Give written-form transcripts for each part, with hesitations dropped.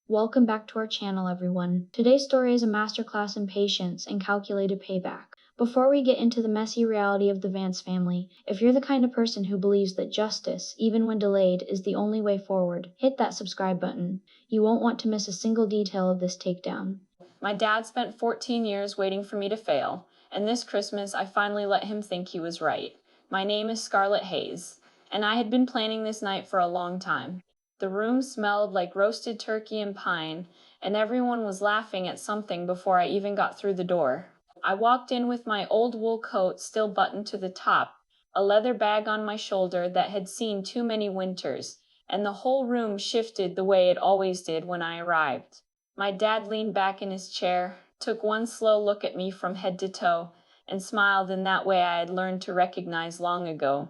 Welcome back to our channel, everyone. Today's story is a masterclass in patience and calculated payback. Before we get into the messy reality of the Vance family, if you're the kind of person who believes that justice, even when delayed, is the only way forward, hit that subscribe button. You won't want to miss a single detail of this takedown. My dad spent 14 years waiting for me to fail, and this Christmas I finally let him think he was right. My name is Scarlett Hayes, and I had been planning this night for a long time. The room smelled like roasted turkey and pine, and everyone was laughing at something before I even got through the door. I walked in with my old wool coat still buttoned to the top, a leather bag on my shoulder that had seen too many winters, and the whole room shifted the way it always did when I arrived. My dad leaned back in his chair, took one slow look at me from head to toe, and smiled in that way I had learned to recognize long ago.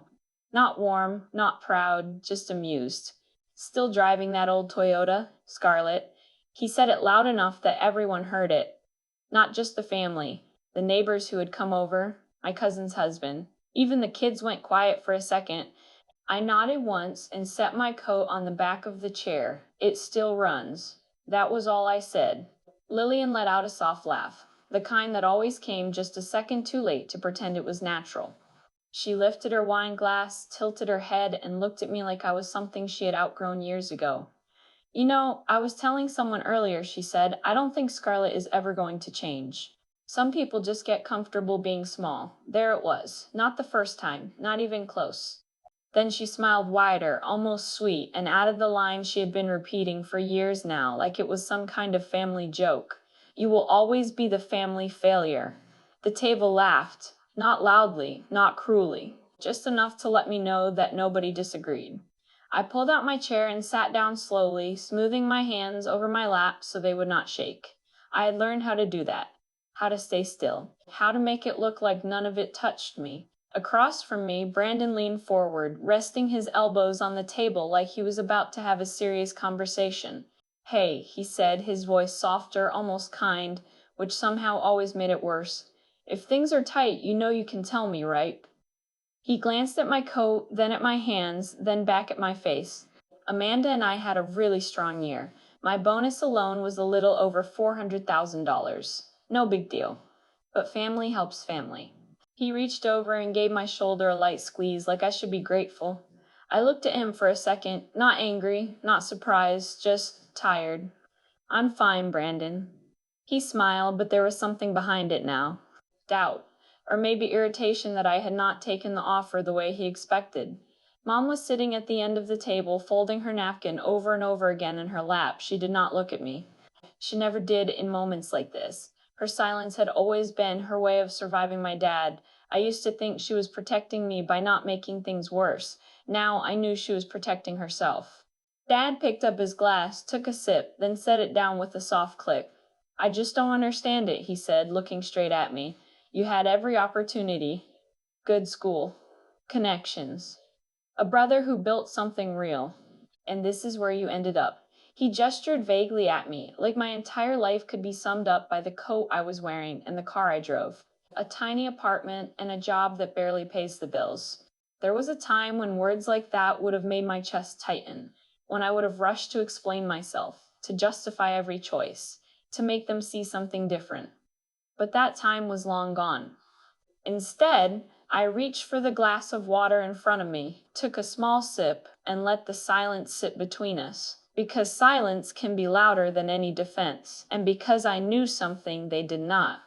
Not warm, not proud, just amused. "Still driving that old Toyota, Scarlett?" He said it loud enough that everyone heard it. Not just the family, the neighbors who had come over, my cousin's husband. Even the kids went quiet for a second. I nodded once and set my coat on the back of the chair. "It still runs." That was all I said. Lillian let out a soft laugh, the kind that always came just a second too late to pretend it was natural. She lifted her wine glass, tilted her head, and looked at me like I was something she had outgrown years ago. "You know, I was telling someone earlier," she said, "I don't think Scarlett is ever going to change. Some people just get comfortable being small." There it was. Not the first time, not even close. Then she smiled wider, almost sweet, and added the line she had been repeating for years now, like it was some kind of family joke. "You will always be the family failure." The table laughed, not loudly, not cruelly, just enough to let me know that nobody disagreed. I pulled out my chair and sat down slowly, smoothing my hands over my lap so they would not shake. I had learned how to do that, how to stay still, how to make it look like none of it touched me. Across from me, Brandon leaned forward, resting his elbows on the table like he was about to have a serious conversation. "Hey," he said, his voice softer, almost kind, which somehow always made it worse. "If things are tight, you know you can tell me, right?" He glanced at my coat, then at my hands, then back at my face. Amanda and I had a really strong year. My bonus alone was a little over $400,000. No big deal. But family helps family. He reached over and gave my shoulder a light squeeze, like I should be grateful. I looked at him for a second, not angry, not surprised, just tired. "I'm fine, Brandon." He smiled, but there was something behind it now. Doubt, or maybe irritation that I had not taken the offer the way he expected. Mom was sitting at the end of the table, folding her napkin over and over again in her lap. She did not look at me. She never did in moments like this. Her silence had always been her way of surviving my dad. I used to think she was protecting me by not making things worse. Now I knew she was protecting herself. Dad picked up his glass, took a sip, then set it down with a soft click. "I just don't understand it," he said, looking straight at me. "You had every opportunity. Good school. Connections. A brother who built something real. And this is where you ended up." He gestured vaguely at me, like my entire life could be summed up by the coat I was wearing and the car I drove. A tiny apartment and a job that barely pays the bills. There was a time when words like that would have made my chest tighten, when I would have rushed to explain myself, to justify every choice, to make them see something different. But that time was long gone. Instead, I reached for the glass of water in front of me, took a small sip, and let the silence sit between us. Because silence can be louder than any defense, and because I knew something they did not.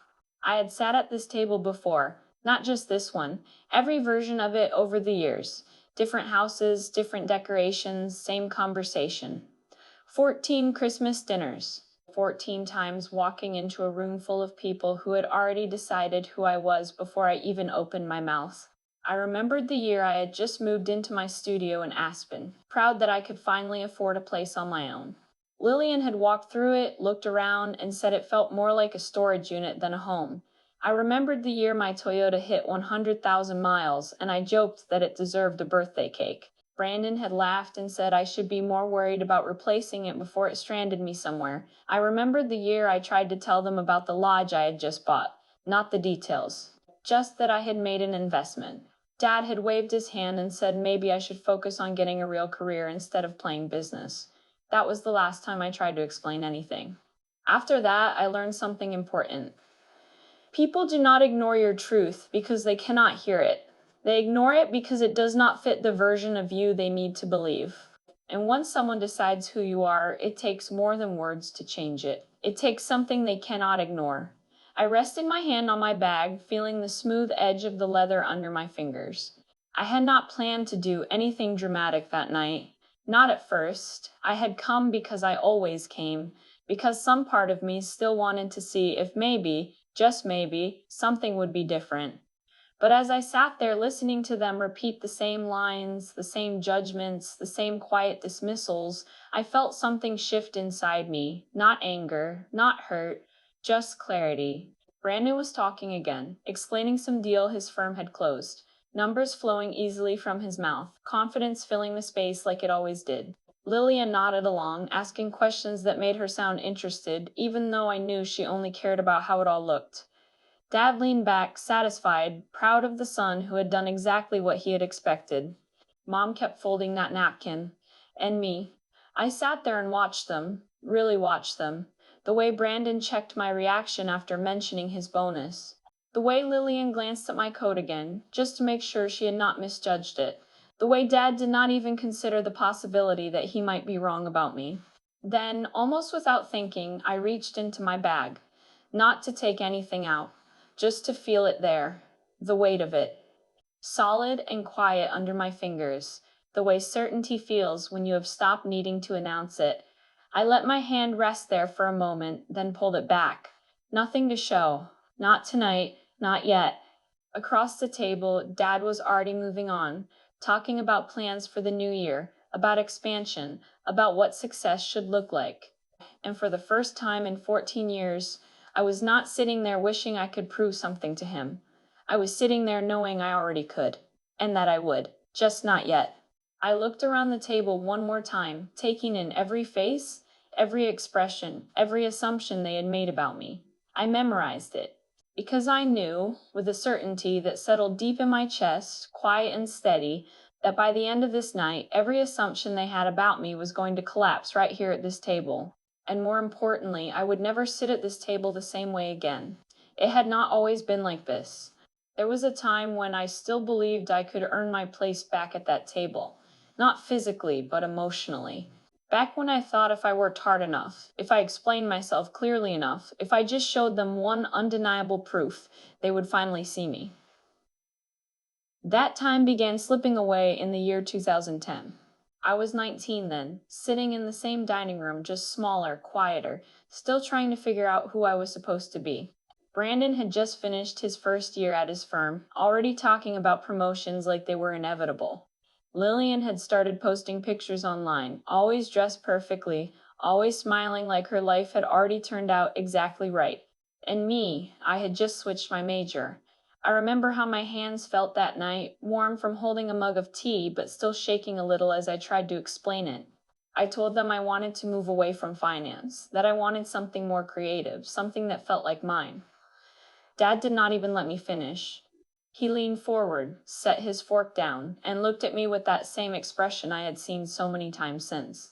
I had sat at this table before, not just this one, every version of it over the years. Different houses, different decorations, same conversation. 14 Christmas dinners. 14 times walking into a room full of people who had already decided who I was before I even opened my mouth. I remembered the year I had just moved into my studio in Aspen, proud that I could finally afford a place on my own. Lillian had walked through it, looked around, and said it felt more like a storage unit than a home. I remembered the year my Toyota hit 100,000 miles, and I joked that it deserved a birthday cake. Brandon had laughed and said I should be more worried about replacing it before it stranded me somewhere. I remembered the year I tried to tell them about the lodge I had just bought. Not the details. Just that I had made an investment. Dad had waved his hand and said maybe I should focus on getting a real career instead of playing business. That was the last time I tried to explain anything. After that, I learned something important. People do not ignore your truth because they cannot hear it. They ignore it because it does not fit the version of you they need to believe. And once someone decides who you are, it takes more than words to change it. It takes something they cannot ignore. I rested my hand on my bag, feeling the smooth edge of the leather under my fingers. I had not planned to do anything dramatic that night. Not at first. I had come because I always came, because some part of me still wanted to see if maybe, just maybe, something would be different. But as I sat there listening to them repeat the same lines, the same judgments, the same quiet dismissals, I felt something shift inside me. Not anger, not hurt, just clarity. Brandon was talking again, explaining some deal his firm had closed. Numbers flowing easily from his mouth, confidence filling the space like it always did. Lillian nodded along, asking questions that made her sound interested, even though I knew she only cared about how it all looked. Dad leaned back, satisfied, proud of the son who had done exactly what he had expected. Mom kept folding that napkin. And me. I sat there and watched them, really watched them. The way Brandon checked my reaction after mentioning his bonus. The way Lillian glanced at my coat again, just to make sure she had not misjudged it. The way Dad did not even consider the possibility that he might be wrong about me. Then, almost without thinking, I reached into my bag. Not to take anything out. Just to feel it there, the weight of it, solid and quiet under my fingers, the way certainty feels when you have stopped needing to announce it. I let my hand rest there for a moment, then pulled it back. Nothing to show. Not tonight, not yet. Across the table, Dad was already moving on, talking about plans for the new year, about expansion, about what success should look like. And for the first time in 14 years, I was not sitting there wishing I could prove something to him. I was sitting there knowing I already could, and that I would, just not yet. I looked around the table one more time, taking in every face, every expression, every assumption they had made about me. I memorized it, because I knew, with a certainty that settled deep in my chest, quiet and steady, that by the end of this night, every assumption they had about me was going to collapse right here at this table. And more importantly, I would never sit at this table the same way again. It had not always been like this. There was a time when I still believed I could earn my place back at that table. Not physically, but emotionally. Back when I thought if I worked hard enough, if I explained myself clearly enough, if I just showed them one undeniable proof, they would finally see me. That time began slipping away in the year 2010. I was 19 then, sitting in the same dining room, just smaller, quieter, still trying to figure out who I was supposed to be. Brandon had just finished his first year at his firm, already talking about promotions like they were inevitable. Lillian had started posting pictures online, always dressed perfectly, always smiling like her life had already turned out exactly right. And me, I had just switched my major. I remember how my hands felt that night, warm from holding a mug of tea, but still shaking a little as I tried to explain it. I told them I wanted to move away from finance, that I wanted something more creative, something that felt like mine. Dad did not even let me finish. He leaned forward, set his fork down, and looked at me with that same expression I had seen so many times since.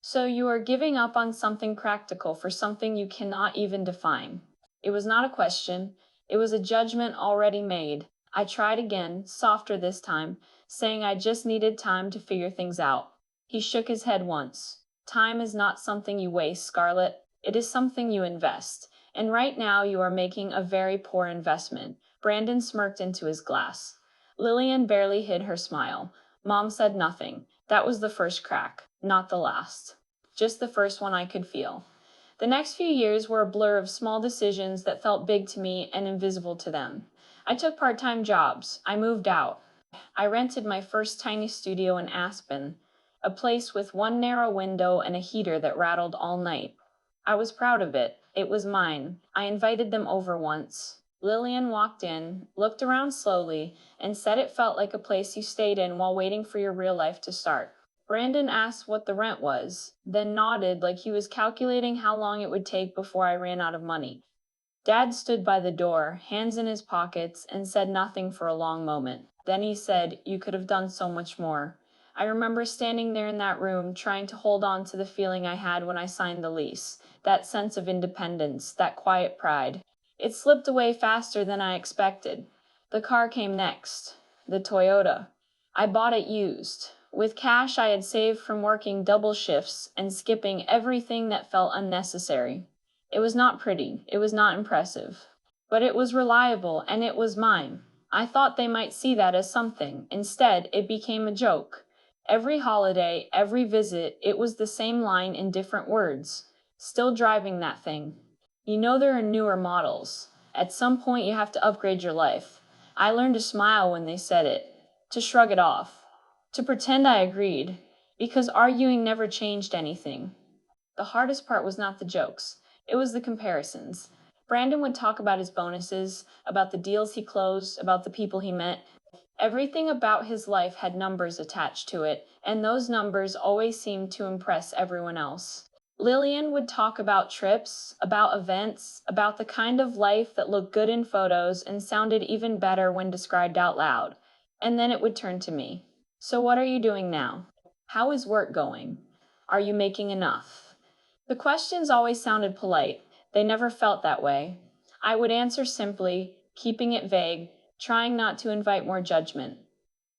So you are giving up on something practical for something you cannot even define. It was not a question. It was a judgment already made. I tried again, softer this time, saying I just needed time to figure things out. He shook his head once. Time is not something you waste, Scarlett. It is something you invest. And right now you are making a very poor investment. Brandon smirked into his glass. Lillian barely hid her smile. Mom said nothing. That was the first crack, not the last. Just the first one I could feel. The next few years were a blur of small decisions that felt big to me and invisible to them. I took part-time jobs. I moved out. I rented my first tiny studio in Aspen, a place with one narrow window and a heater that rattled all night. I was proud of it. It was mine. I invited them over once. Lillian walked in, looked around slowly, and said it felt like a place you stayed in while waiting for your real life to start. Brandon asked what the rent was, then nodded like he was calculating how long it would take before I ran out of money. Dad stood by the door, hands in his pockets, and said nothing for a long moment. Then he said, "You could have done so much more." I remember standing there in that room, trying to hold on to the feeling I had when I signed the lease, that sense of independence, that quiet pride. It slipped away faster than I expected. The car came next, the Toyota. I bought it used, with cash I had saved from working double shifts and skipping everything that felt unnecessary. It was not pretty, it was not impressive, but it was reliable and it was mine. I thought they might see that as something. Instead, it became a joke. Every holiday, every visit, it was the same line in different words. Still driving that thing. You know there are newer models. At some point you have to upgrade your life. I learned to smile when they said it, to shrug it off, to pretend I agreed, because arguing never changed anything. The hardest part was not the jokes, it was the comparisons. Brandon would talk about his bonuses, about the deals he closed, about the people he met. Everything about his life had numbers attached to it, and those numbers always seemed to impress everyone else. Lillian would talk about trips, about events, about the kind of life that looked good in photos and sounded even better when described out loud. And then it would turn to me. So what are you doing now? How is work going? Are you making enough? The questions always sounded polite. They never felt that way. I would answer simply, keeping it vague, trying not to invite more judgment.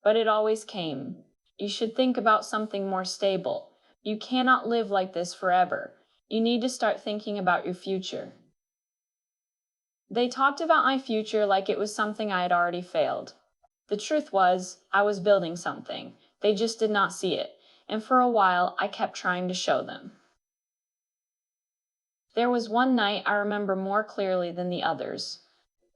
But it always came. You should think about something more stable. You cannot live like this forever. You need to start thinking about your future. They talked about my future like it was something I had already failed. The truth was, I was building something. They just did not see it. And for a while, I kept trying to show them. There was one night I remember more clearly than the others.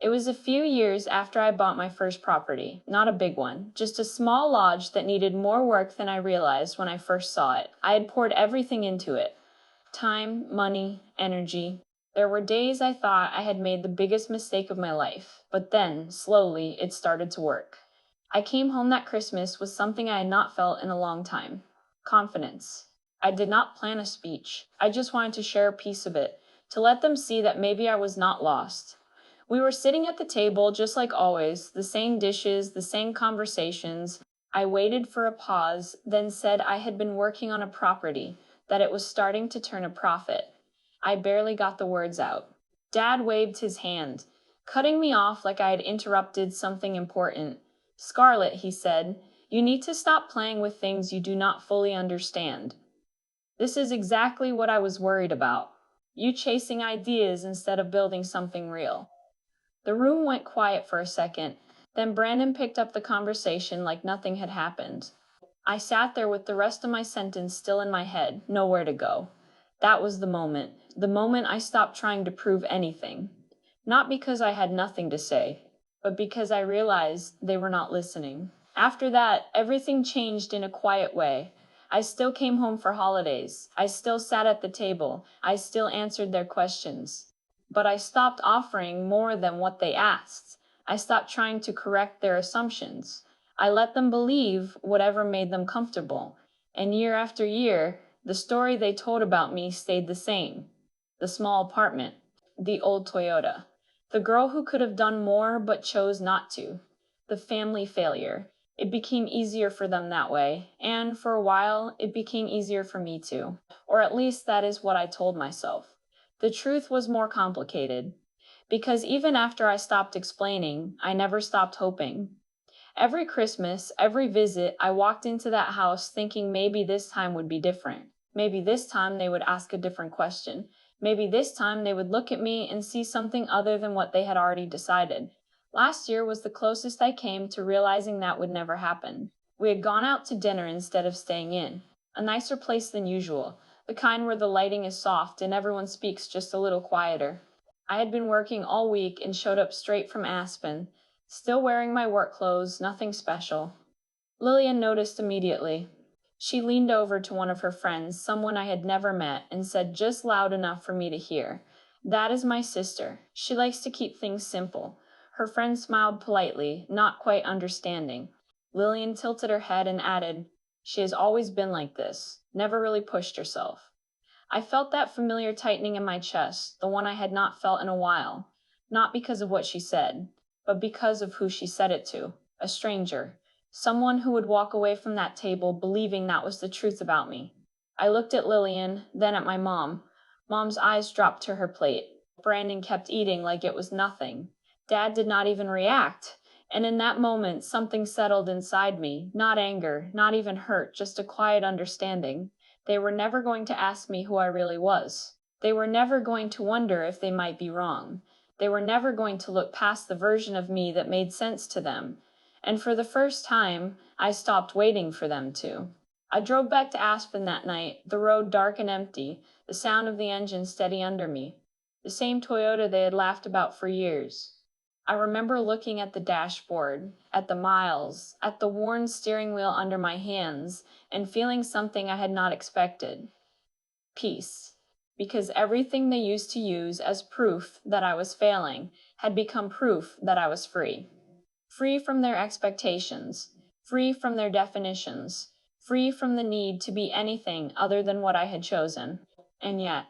It was a few years after I bought my first property, not a big one, just a small lodge that needed more work than I realized when I first saw it. I had poured everything into it. Time, money, energy. There were days I thought I had made the biggest mistake of my life, but then, slowly, it started to work. I came home that Christmas with something I had not felt in a long time. Confidence. I did not plan a speech. I just wanted to share a piece of it, to let them see that maybe I was not lost. We were sitting at the table just like always, the same dishes, the same conversations. I waited for a pause, then said I had been working on a property, that it was starting to turn a profit. I barely got the words out. Dad waved his hand, cutting me off like I had interrupted something important. Scarlett, he said, you need to stop playing with things you do not fully understand. This is exactly what I was worried about. You chasing ideas instead of building something real. The room went quiet for a second, then Brandon picked up the conversation like nothing had happened. I sat there with the rest of my sentence still in my head, nowhere to go. That was the moment I stopped trying to prove anything. Not because I had nothing to say, but because I realized they were not listening. After that, everything changed in a quiet way. I still came home for holidays. I still sat at the table. I still answered their questions. But I stopped offering more than what they asked. I stopped trying to correct their assumptions. I let them believe whatever made them comfortable. And year after year, the story they told about me stayed the same. The small apartment. The old Toyota. The girl who could have done more but chose not to. The family failure. It became easier for them that way, and for a while, it became easier for me too. Or at least that is what I told myself. The truth was more complicated. Because even after I stopped explaining, I never stopped hoping. Every Christmas, every visit, I walked into that house thinking maybe this time would be different. Maybe this time they would ask a different question. Maybe this time they would look at me and see something other than what they had already decided. Last year was the closest I came to realizing that would never happen. We had gone out to dinner instead of staying in. A nicer place than usual, the kind where the lighting is soft and everyone speaks just a little quieter. I had been working all week and showed up straight from Aspen, still wearing my work clothes, nothing special. Lillian noticed immediately. She leaned over to one of her friends, someone I had never met, and said just loud enough for me to hear, "That is my sister. She likes to keep things simple." Her friend smiled politely, not quite understanding. Lillian tilted her head and added, "She has always been like this, never really pushed herself." I felt that familiar tightening in my chest, the one I had not felt in a while, not because of what she said, but because of who she said it to, a stranger, Someone who would walk away from that table believing that was the truth about me. I looked at Lillian, then at my mom. Mom's eyes dropped to her plate. Brandon kept eating like it was nothing. Dad did not even react. And in that moment, something settled inside me. Not anger, not even hurt, just a quiet understanding. They were never going to ask me who I really was. They were never going to wonder if they might be wrong. They were never going to look past the version of me that made sense to them. And for the first time, I stopped waiting for them to. I drove back to Aspen that night, the road dark and empty, the sound of the engine steady under me. The same Toyota they had laughed about for years. I remember looking at the dashboard, at the miles, at the worn steering wheel under my hands, and feeling something I had not expected. Peace. Because everything they used to use as proof that I was failing had become proof that I was free. Free from their expectations, free from their definitions, free from the need to be anything other than what I had chosen. And yet,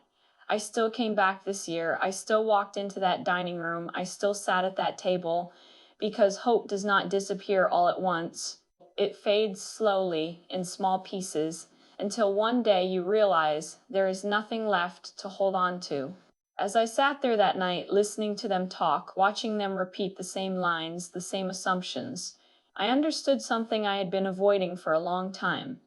I still came back this year. I still walked into that dining room. I still sat at that table, because hope does not disappear all at once. It fades slowly in small pieces until one day you realize there is nothing left to hold on to. As I sat there that night, listening to them talk, watching them repeat the same lines, the same assumptions, I understood something I had been avoiding for a long time.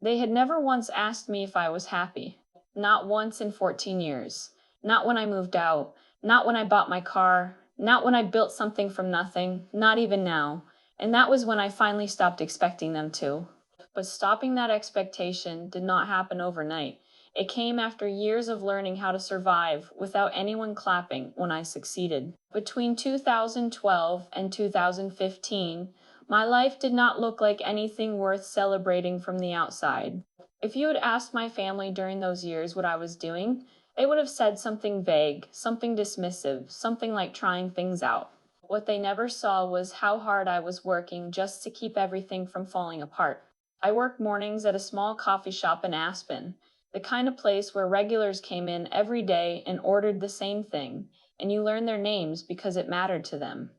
They had never once asked me if I was happy. Not once in 14 years. Not when I moved out. Not when I bought my car. Not when I built something from nothing. Not even now. And that was when I finally stopped expecting them to. But stopping that expectation did not happen overnight. It came after years of learning how to survive without anyone clapping when I succeeded. Between 2012 and 2015, my life did not look like anything worth celebrating from the outside. If you had asked my family during those years what I was doing, they would have said something vague, something dismissive, something like trying things out. What they never saw was how hard I was working just to keep everything from falling apart. I worked mornings at a small coffee shop in Aspen, the kind of place where regulars came in every day and ordered the same thing, and you learned their names because it mattered to them.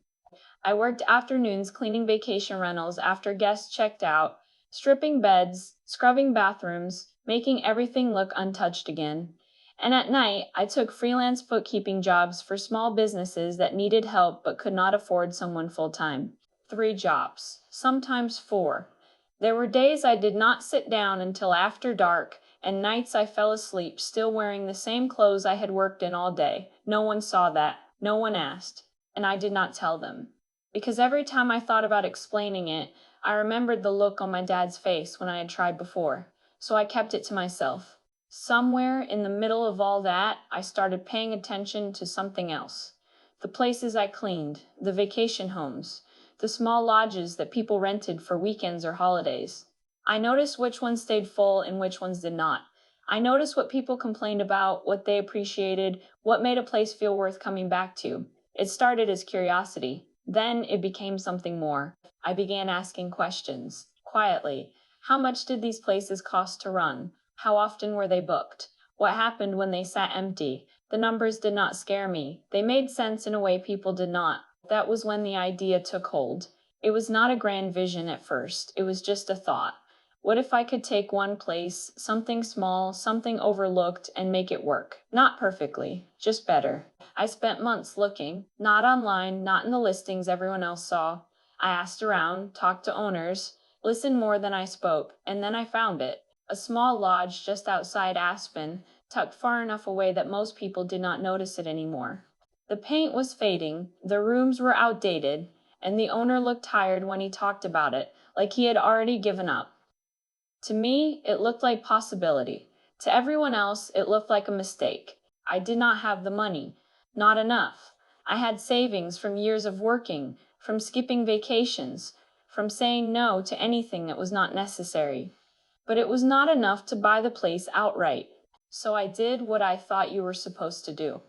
I worked afternoons cleaning vacation rentals after guests checked out, stripping beds, scrubbing bathrooms, making everything look untouched again. And at night, I took freelance bookkeeping jobs for small businesses that needed help but could not afford someone full-time. 3 jobs, sometimes 4. There were days I did not sit down until after dark, and nights I fell asleep still wearing the same clothes I had worked in all day. No one saw that. No one asked. And I did not tell them. Because every time I thought about explaining it, I remembered the look on my dad's face when I had tried before. So I kept it to myself. Somewhere in the middle of all that, I started paying attention to something else. The places I cleaned, the vacation homes, the small lodges that people rented for weekends or holidays. I noticed which ones stayed full and which ones did not. I noticed what people complained about, what they appreciated, what made a place feel worth coming back to. It started as curiosity. Then it became something more. I began asking questions, quietly. How much did these places cost to run? How often were they booked? What happened when they sat empty? The numbers did not scare me. They made sense in a way people did not. That was when the idea took hold. It was not a grand vision at first. It was just a thought. What if I could take one place, something small, something overlooked, and make it work? Not perfectly, just better. I spent months looking, not online, not in the listings everyone else saw. I asked around, talked to owners, listened more than I spoke, and then I found it. A small lodge just outside Aspen, tucked far enough away that most people did not notice it anymore. The paint was fading, the rooms were outdated, and the owner looked tired when he talked about it, like he had already given up. To me, it looked like possibility. To everyone else, it looked like a mistake. I did not have the money. Not enough. I had savings from years of working, from skipping vacations, from saying no to anything that was not necessary. But it was not enough to buy the place outright. So I did what I thought you were supposed to do.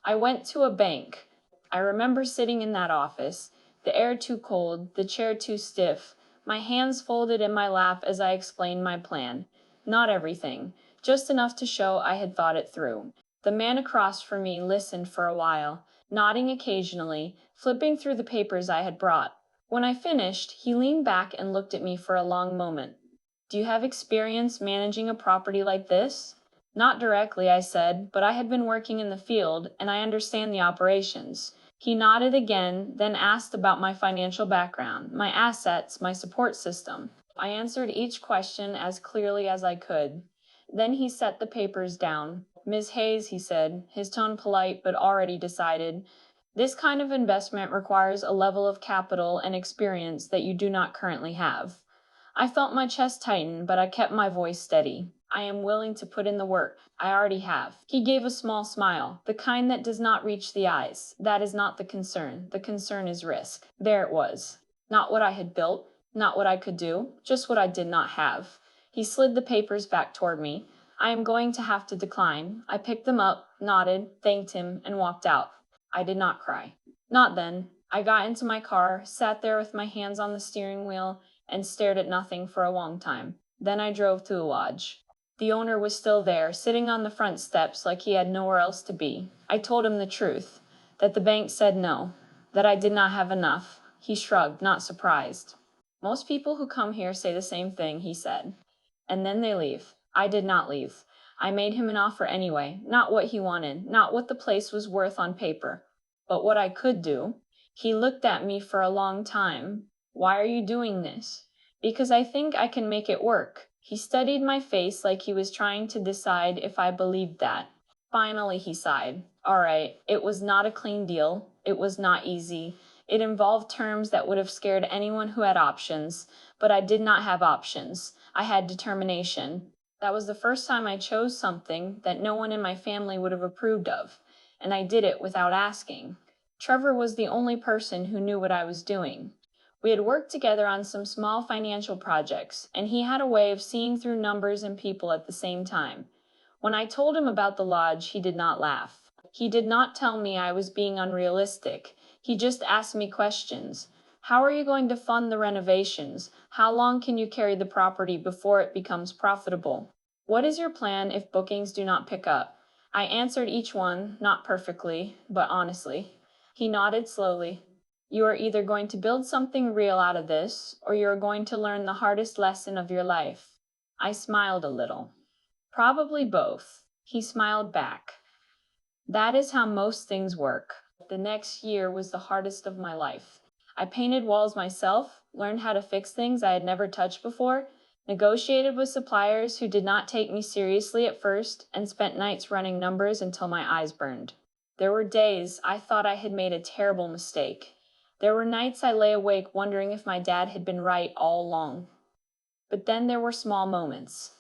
I went to a bank. I remember sitting in that office, the air too cold, the chair too stiff, my hands folded in my lap as I explained my plan. Not everything, just enough to show I had thought it through. The man across from me listened for a while, nodding occasionally, flipping through the papers I had brought. When I finished, he leaned back and looked at me for a long moment. Do you have experience managing a property like this? Not directly, I said, but I had been working in the field and I understand the operations. He nodded again, then asked about my financial background, my assets, my support system. I answered each question as clearly as I could. Then he set the papers down. Miss Hayes, he said, his tone polite but already decided, this kind of investment requires a level of capital and experience that you do not currently have. I felt my chest tighten, but I kept my voice steady. I am willing to put in the work. I already have. He gave a small smile, the kind that does not reach the eyes. That is not the concern. The concern is risk. There it was. Not what I had built, not what I could do, just what I did not have. He slid the papers back toward me. I am going to have to decline. I picked them up, nodded, thanked him, and walked out. I did not cry. Not then. I got into my car, sat there with my hands on the steering wheel, and stared at nothing for a long time. Then I drove to the lodge. The owner was still there, sitting on the front steps like he had nowhere else to be. I told him the truth, that the bank said no, that I did not have enough. He shrugged, not surprised. Most people who come here say the same thing, he said. And then they leave. I did not leave. I made him an offer anyway, not what he wanted, not what the place was worth on paper, but what I could do. He looked at me for a long time. Why are you doing this? Because I think I can make it work. He studied my face like he was trying to decide if I believed that. Finally, he sighed. All right, it was not a clean deal. It was not easy. It involved terms that would have scared anyone who had options, but I did not have options. I had determination. That was the first time I chose something that no one in my family would have approved of, and I did it without asking. Trevor was the only person who knew what I was doing. We had worked together on some small financial projects, and he had a way of seeing through numbers and people at the same time. When I told him about the lodge, he did not laugh. He did not tell me I was being unrealistic. He just asked me questions. How are you going to fund the renovations? How long can you carry the property before it becomes profitable? What is your plan if bookings do not pick up? I answered each one, not perfectly, but honestly. He nodded slowly. You are either going to build something real out of this, or you are going to learn the hardest lesson of your life. I smiled a little. Probably both. He smiled back. That is how most things work. The next year was the hardest of my life. I painted walls myself, learned how to fix things I had never touched before, negotiated with suppliers who did not take me seriously at first, and spent nights running numbers until my eyes burned. There were days I thought I had made a terrible mistake. There were nights I lay awake wondering if my dad had been right all along. But then there were small moments.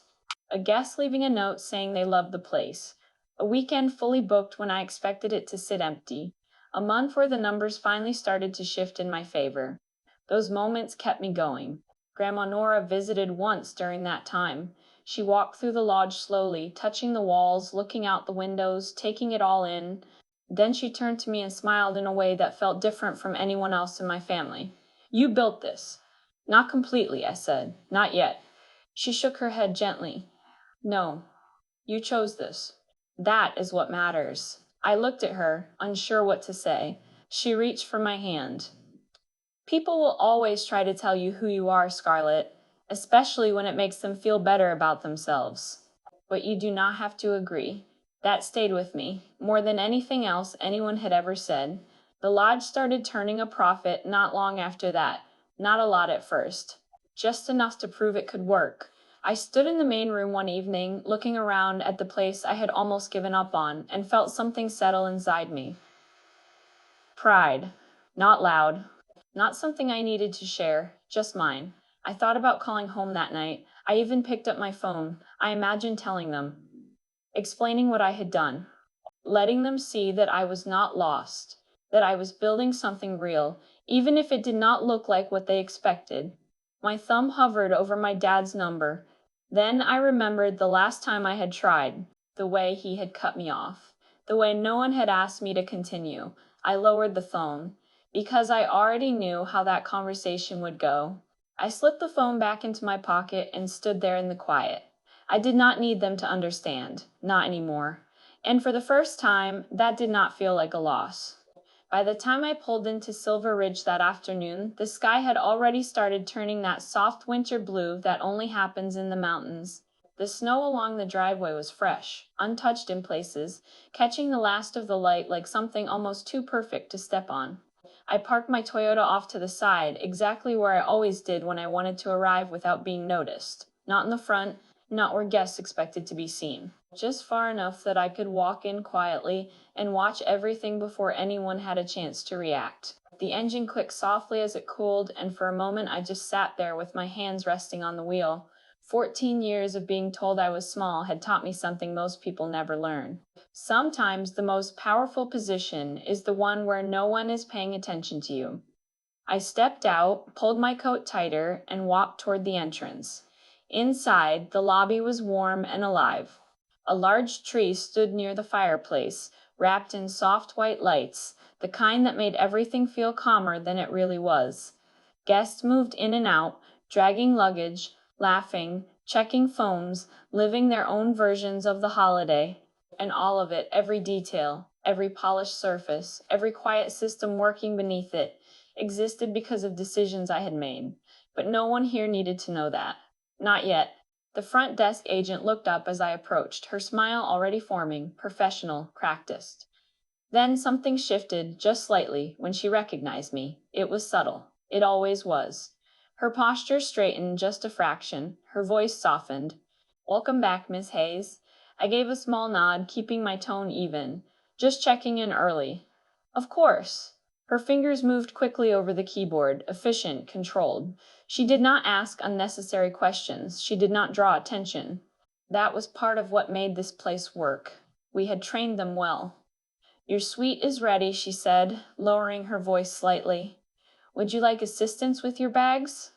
A guest leaving a note saying they loved the place. A weekend fully booked when I expected it to sit empty. A month where the numbers finally started to shift in my favor. Those moments kept me going. Grandma Nora visited once during that time. She walked through the lodge slowly, touching the walls, looking out the windows, taking it all in. Then she turned to me and smiled in a way that felt different from anyone else in my family. You built this. Not completely, I said. Not yet. She shook her head gently. No, you chose this. That is what matters. I looked at her, unsure what to say. She reached for my hand. People will always try to tell you who you are, Scarlett, especially when it makes them feel better about themselves. But you do not have to agree. That stayed with me, more than anything else anyone had ever said. The lodge started turning a profit not long after that. Not a lot at first. Just enough to prove it could work. I stood in the main room one evening, looking around at the place I had almost given up on, and felt something settle inside me. Pride. Not loud. Not something I needed to share, just mine. I thought about calling home that night. I even picked up my phone. I imagined telling them, explaining what I had done, letting them see that I was not lost, that I was building something real, even if it did not look like what they expected. My thumb hovered over my dad's number. Then I remembered the last time I had tried, the way he had cut me off, the way no one had asked me to continue. I lowered the phone, because I already knew how that conversation would go. I slipped the phone back into my pocket and stood there in the quiet. I did not need them to understand, not anymore. And for the first time, that did not feel like a loss. By the time I pulled into Silver Ridge that afternoon, the sky had already started turning that soft winter blue that only happens in the mountains. The snow along the driveway was fresh, untouched in places, catching the last of the light like something almost too perfect to step on. I parked my Toyota off to the side, exactly where I always did when I wanted to arrive without being noticed. Not in the front, not where guests expected to be seen. Just far enough that I could walk in quietly and watch everything before anyone had a chance to react. The engine clicked softly as it cooled, and for a moment I just sat there with my hands resting on the wheel. 14 years of being told I was small had taught me something most people never learn. Sometimes the most powerful position is the one where no one is paying attention to you. I stepped out, pulled my coat tighter, and walked toward the entrance. Inside, the lobby was warm and alive. A large tree stood near the fireplace, wrapped in soft white lights, the kind that made everything feel calmer than it really was. Guests moved in and out, dragging luggage, laughing, checking phones, living their own versions of the holiday. And all of it, every detail, every polished surface, every quiet system working beneath it, existed because of decisions I had made. But no one here needed to know that. Not yet. The front desk agent looked up as I approached, her smile already forming, professional, practiced. Then something shifted, just slightly, when she recognized me. It was subtle. It always was. Her posture straightened just a fraction, her voice softened. "Welcome back, Miss Hayes." I gave a small nod, keeping my tone even. "Just checking in early." "Of course." Her fingers moved quickly over the keyboard, efficient, controlled. She did not ask unnecessary questions. She did not draw attention. That was part of what made this place work. We had trained them well. "Your suite is ready," she said, lowering her voice slightly. "Would you like assistance with your bags?"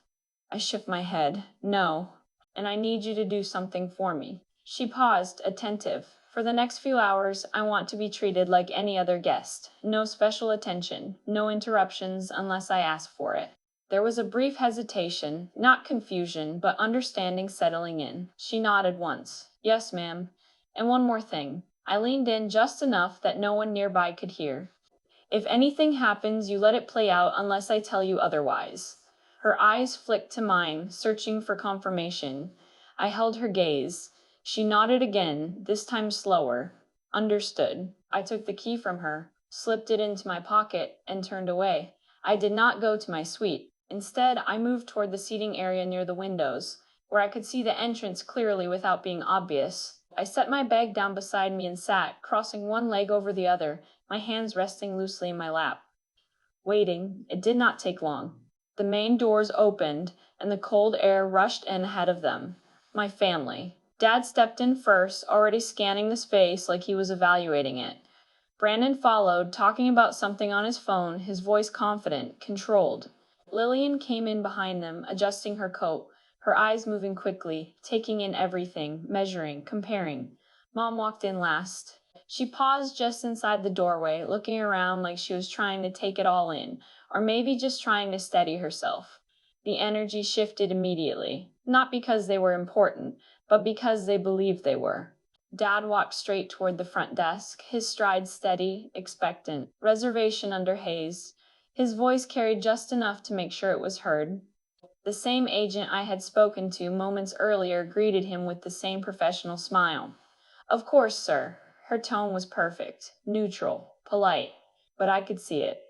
I shook my head. "No, and I need you to do something for me." She paused, attentive. "For the next few hours, I want to be treated like any other guest. No special attention, no interruptions unless I ask for it." There was a brief hesitation, not confusion, but understanding settling in. She nodded once. "Yes, ma'am. And one more thing." I leaned in just enough that no one nearby could hear. "If anything happens, you let it play out unless I tell you otherwise." Her eyes flicked to mine, searching for confirmation. I held her gaze. She nodded again, this time slower. "Understood." I took the key from her, slipped it into my pocket, and turned away. I did not go to my suite. Instead, I moved toward the seating area near the windows, where I could see the entrance clearly without being obvious. I set my bag down beside me and sat, crossing one leg over the other, my hands resting loosely in my lap. Waiting, it did not take long. The main doors opened, and the cold air rushed in ahead of them. My family. Dad stepped in first, already scanning the space like he was evaluating it. Brandon followed, talking about something on his phone, his voice confident, controlled. Lillian came in behind them, adjusting her coat, her eyes moving quickly, taking in everything, measuring, comparing. Mom walked in last. She paused just inside the doorway, looking around like she was trying to take it all in, or maybe just trying to steady herself. The energy shifted immediately, not because they were important, but because they believed they were. Dad walked straight toward the front desk, his stride steady, expectant. "Reservation under Hayes." His voice carried just enough to make sure it was heard. The same agent I had spoken to moments earlier greeted him with the same professional smile. "Of course, sir." Her tone was perfect, neutral, polite, but I could see it.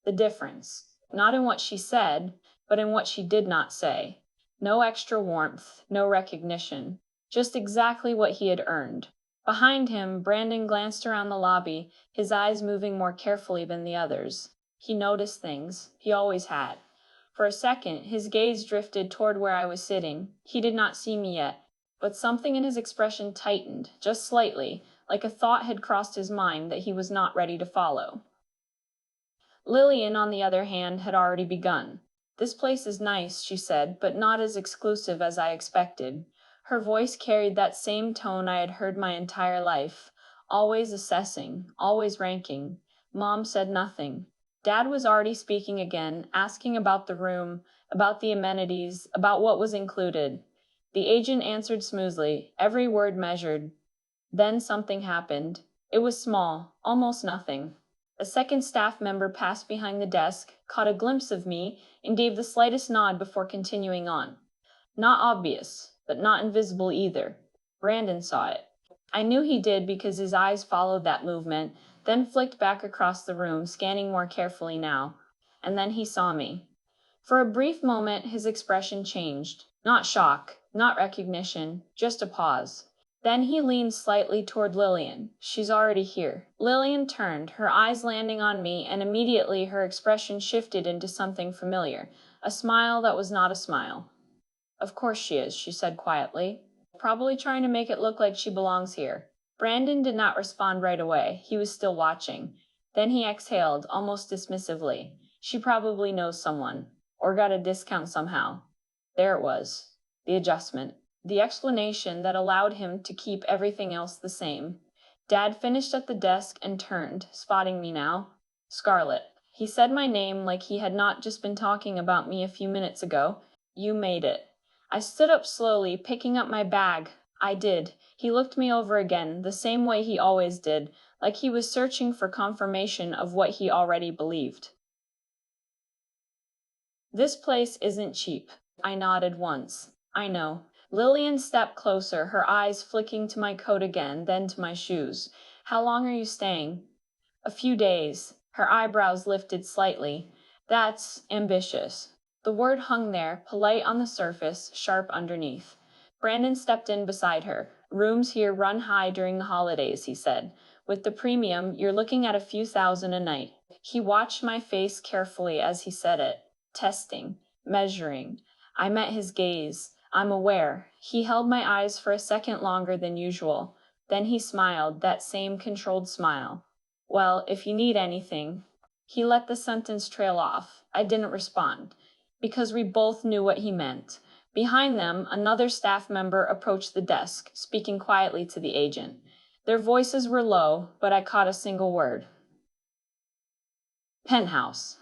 The difference. Not in what she said, but in what she did not say. No extra warmth, no recognition. Just exactly what he had earned. Behind him, Brandon glanced around the lobby, his eyes moving more carefully than the others. He noticed things. He always had. For a second, his gaze drifted toward where I was sitting. He did not see me yet, but something in his expression tightened, just slightly, like a thought had crossed his mind that he was not ready to follow. Lillian, on the other hand, had already begun. "This place is nice," she said, "but not as exclusive as I expected." Her voice carried that same tone I had heard my entire life, always assessing, always ranking. Mom said nothing. Dad was already speaking again, asking about the room, about the amenities, about what was included. The agent answered smoothly, every word measured. Then something happened. It was small, almost nothing. A second staff member passed behind the desk, caught a glimpse of me, and gave the slightest nod before continuing on. Not obvious, but not invisible either. Brandon saw it. I knew he did because his eyes followed that movement, then flicked back across the room, scanning more carefully now. And then he saw me. For a brief moment, his expression changed. Not shock, not recognition, just a pause. Then he leaned slightly toward Lillian. She's already here. Lillian turned, her eyes landing on me, and immediately her expression shifted into something familiar. A smile that was not a smile. Of course she is, she said quietly. Probably trying to make it look like she belongs here. Brandon did not respond right away. He was still watching. Then he exhaled, almost dismissively. She probably knows someone, or got a discount somehow. There it was. The adjustment. The explanation that allowed him to keep everything else the same. Dad finished at the desk and turned, spotting me now. Scarlett. He said my name like he had not just been talking about me a few minutes ago. You made it. I stood up slowly, picking up my bag. I did. He looked me over again, the same way he always did, like he was searching for confirmation of what he already believed. This place isn't cheap. I nodded once. I know. Lillian stepped closer, her eyes flicking to my coat again, then to my shoes. How long are you staying? A few days. Her eyebrows lifted slightly. That's ambitious. The word hung there, polite on the surface, sharp underneath. Brandon stepped in beside her. Rooms here run high during the holidays, he said. With the premium, you're looking at a few thousand a night. He watched my face carefully as he said it. Testing. Measuring. I met his gaze. I'm aware. He held my eyes for a second longer than usual. Then he smiled, that same controlled smile. Well, if you need anything. He let the sentence trail off. I didn't respond, because we both knew what he meant. Behind them, another staff member approached the desk, speaking quietly to the agent. Their voices were low, but I caught a single word. Penthouse.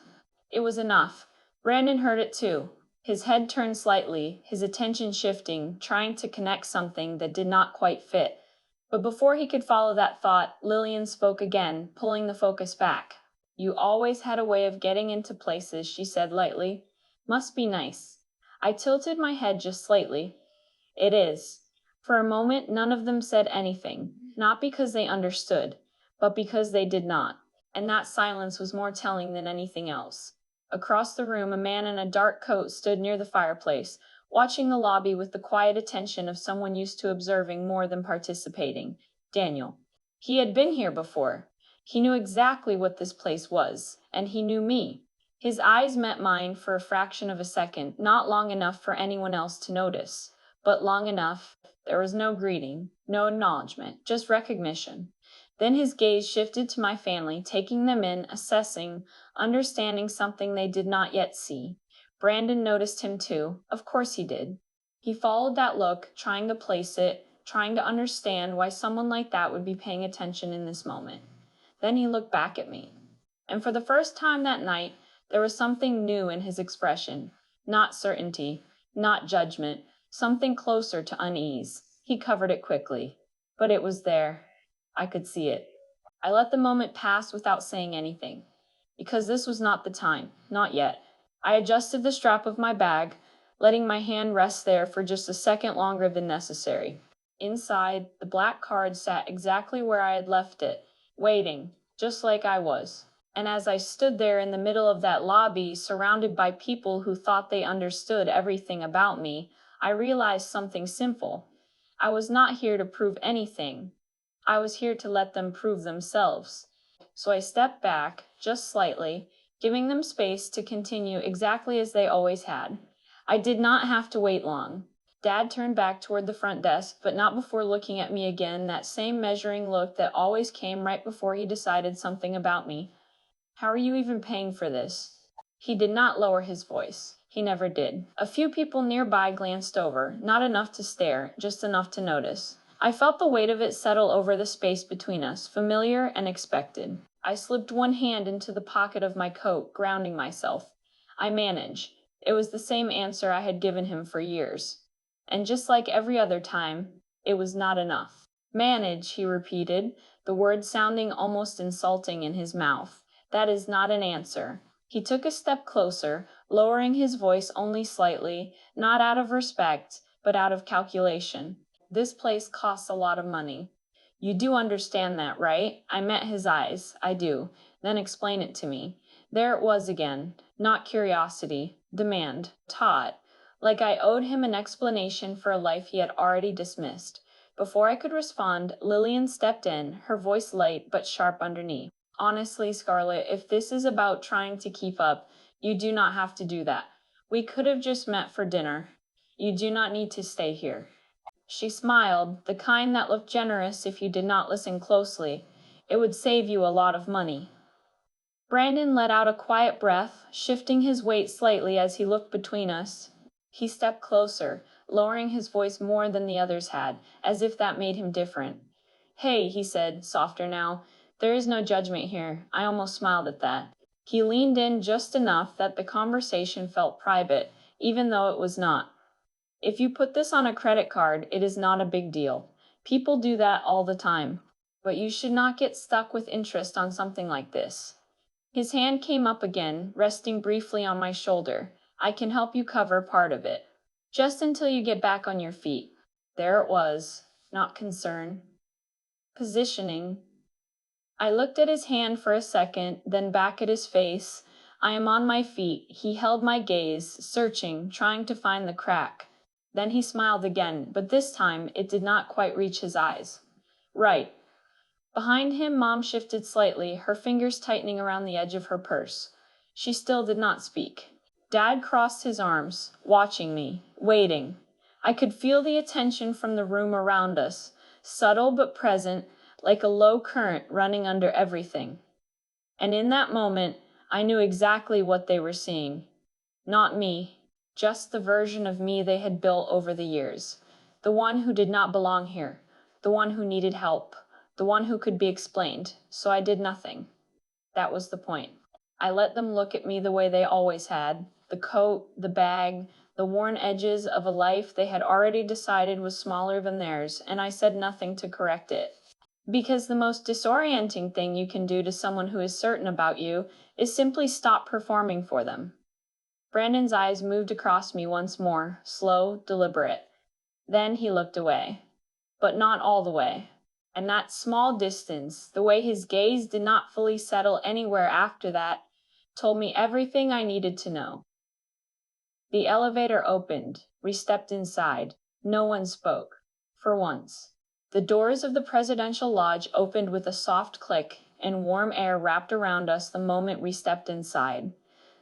It was enough. Brandon heard it too. His head turned slightly, his attention shifting, trying to connect something that did not quite fit. But before he could follow that thought, Lillian spoke again, pulling the focus back. You always had a way of getting into places, she said lightly. Must be nice. I tilted my head just slightly. It is. For a moment, none of them said anything, not because they understood, but because they did not. And that silence was more telling than anything else. Across the room, a man in a dark coat stood near the fireplace, watching the lobby with the quiet attention of someone used to observing more than participating. Daniel. He had been here before. He knew exactly what this place was, and he knew me. His eyes met mine for a fraction of a second, not long enough for anyone else to notice, but long enough. There was no greeting, no acknowledgement, just recognition. Then his gaze shifted to my family, taking them in, assessing, understanding something they did not yet see. Brandon noticed him too. Of course he did. He followed that look, trying to place it, trying to understand why someone like that would be paying attention in this moment. Then he looked back at me. And for the first time that night, there was something new in his expression. Not certainty, not judgment, something closer to unease. He covered it quickly. But it was there. I could see it. I let the moment pass without saying anything. Because this was not the time. Not yet. I adjusted the strap of my bag, letting my hand rest there for just a second longer than necessary. Inside, the black card sat exactly where I had left it, waiting, just like I was. And as I stood there in the middle of that lobby, surrounded by people who thought they understood everything about me, I realized something simple. I was not here to prove anything. I was here to let them prove themselves. So I stepped back, just slightly, giving them space to continue exactly as they always had. I did not have to wait long. Dad turned back toward the front desk, but not before looking at me again, that same measuring look that always came right before he decided something about me. How are you even paying for this? He did not lower his voice. He never did. A few people nearby glanced over, not enough to stare, just enough to notice. I felt the weight of it settle over the space between us, familiar and expected. I slipped one hand into the pocket of my coat, grounding myself. I manage. It was the same answer I had given him for years. And just like every other time, it was not enough. Manage, he repeated, the word sounding almost insulting in his mouth. That is not an answer. He took a step closer, lowering his voice only slightly, not out of respect, but out of calculation. This place costs a lot of money. You do understand that, right? I met his eyes. I do. Then explain it to me. There it was again. Not curiosity. Demand. Taught. Like I owed him an explanation for a life he had already dismissed. Before I could respond, Lillian stepped in, her voice light but sharp underneath. Honestly, Scarlett, if this is about trying to keep up, you do not have to do that. We could have just met for dinner. You do not need to stay here. She smiled, the kind that looked generous if you did not listen closely. It would save you a lot of money. Brandon let out a quiet breath, shifting his weight slightly as he looked between us. He stepped closer, lowering his voice more than the others had, as if that made him different. Hey, he said, softer now. There is no judgment here. I almost smiled at that. He leaned in just enough that the conversation felt private, even though it was not. If you put this on a credit card, it is not a big deal. People do that all the time. But you should not get stuck with interest on something like this. His hand came up again, resting briefly on my shoulder. I can help you cover part of it. Just until you get back on your feet. There it was. Not concern. Positioning. I looked at his hand for a second, then back at his face. I am on my feet. He held my gaze, searching, trying to find the crack. Then he smiled again, but this time it did not quite reach his eyes. Right. Behind him, Mom shifted slightly, her fingers tightening around the edge of her purse. She still did not speak. Dad crossed his arms, watching me, waiting. I could feel the attention from the room around us, subtle but present, like a low current running under everything. And in that moment, I knew exactly what they were seeing. Not me, just the version of me they had built over the years. The one who did not belong here, the one who needed help, the one who could be explained, so I did nothing. That was the point. I let them look at me the way they always had, the coat, the bag, the worn edges of a life they had already decided was smaller than theirs, and I said nothing to correct it. Because the most disorienting thing you can do to someone who is certain about you is simply stop performing for them. Brandon's eyes moved across me once more, slow, deliberate. Then he looked away. But not all the way. And that small distance, the way his gaze did not fully settle anywhere after that, told me everything I needed to know. The elevator opened. We stepped inside. No one spoke. For once. The doors of the presidential lodge opened with a soft click, and warm air wrapped around us the moment we stepped inside.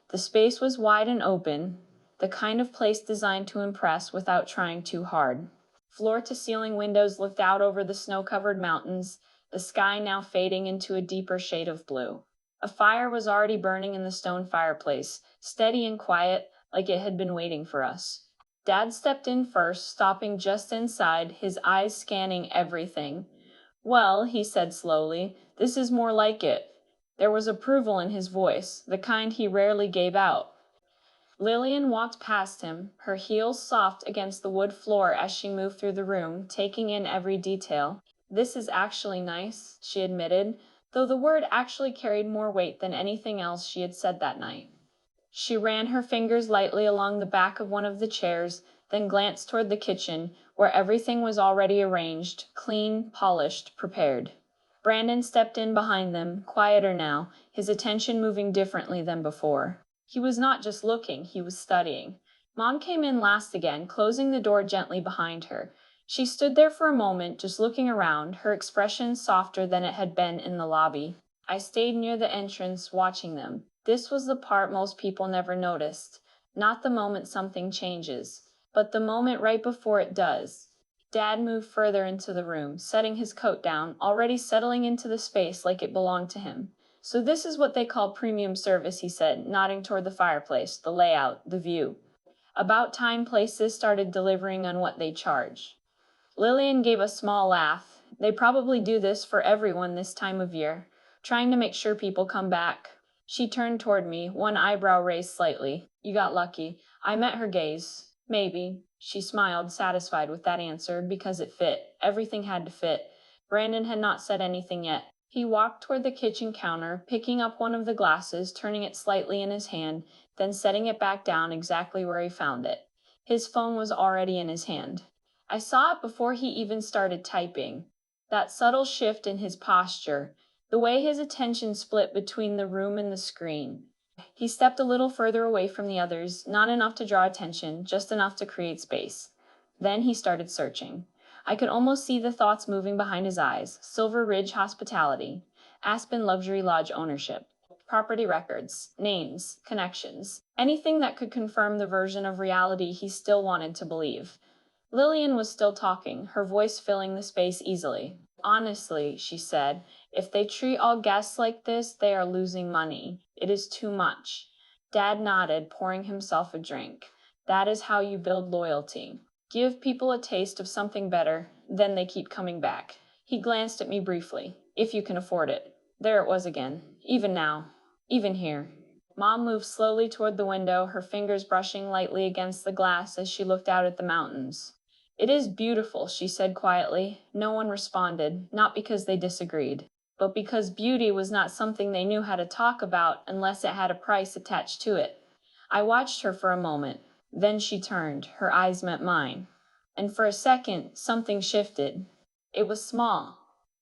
The space was wide and open, the kind of place designed to impress without trying too hard. Floor-to-ceiling windows looked out over the snow-covered mountains, the sky now fading into a deeper shade of blue. A fire was already burning in the stone fireplace, steady and quiet, like it had been waiting for us. Dad stepped in first, stopping just inside, his eyes scanning everything. Well, he said slowly, this is more like it. There was approval in his voice, the kind he rarely gave out. Lillian walked past him, her heels soft against the wood floor as she moved through the room, taking in every detail. This is actually nice, she admitted, though the word actually carried more weight than anything else she had said that night. She ran her fingers lightly along the back of one of the chairs, then glanced toward the kitchen, where everything was already arranged, clean, polished, prepared. Brandon stepped in behind them, quieter now, his attention moving differently than before. He was not just looking, he was studying. Mom came in last again, closing the door gently behind her. She stood there for a moment, just looking around, her expression softer than it had been in the lobby. I stayed near the entrance, watching them. This was the part most people never noticed. Not the moment something changes, but the moment right before it does. Dad moved further into the room, setting his coat down, already settling into the space like it belonged to him. So this is what they call premium service, he said, nodding toward the fireplace, the layout, the view. About time places started delivering on what they charge. Lillian gave a small laugh. They probably do this for everyone this time of year, trying to make sure people come back. She turned toward me, one eyebrow raised slightly. You got lucky. I met her gaze. Maybe. She smiled, satisfied with that answer, because it fit. Everything had to fit. Brandon had not said anything yet. He walked toward the kitchen counter, picking up one of the glasses, turning it slightly in his hand, then setting it back down exactly where he found it. His phone was already in his hand. I saw it before he even started typing. That subtle shift in his posture, the way his attention split between the room and the screen. He stepped a little further away from the others, not enough to draw attention, just enough to create space. Then he started searching. I could almost see the thoughts moving behind his eyes. Silver Ridge Hospitality, Aspen Luxury Lodge ownership, property records, names, connections, anything that could confirm the version of reality he still wanted to believe. Lillian was still talking, her voice filling the space easily. Honestly, she said, if they treat all guests like this, they are losing money. It is too much. Dad nodded, pouring himself a drink. That is how you build loyalty. Give people a taste of something better, then they keep coming back. He glanced at me briefly. If you can afford it. There it was again. Even now. Even here. Mom moved slowly toward the window, her fingers brushing lightly against the glass as she looked out at the mountains. It is beautiful, she said quietly. No one responded, not because they disagreed, but because beauty was not something they knew how to talk about unless it had a price attached to it. I watched her for a moment. Then she turned, her eyes met mine. And for a second, something shifted. It was small,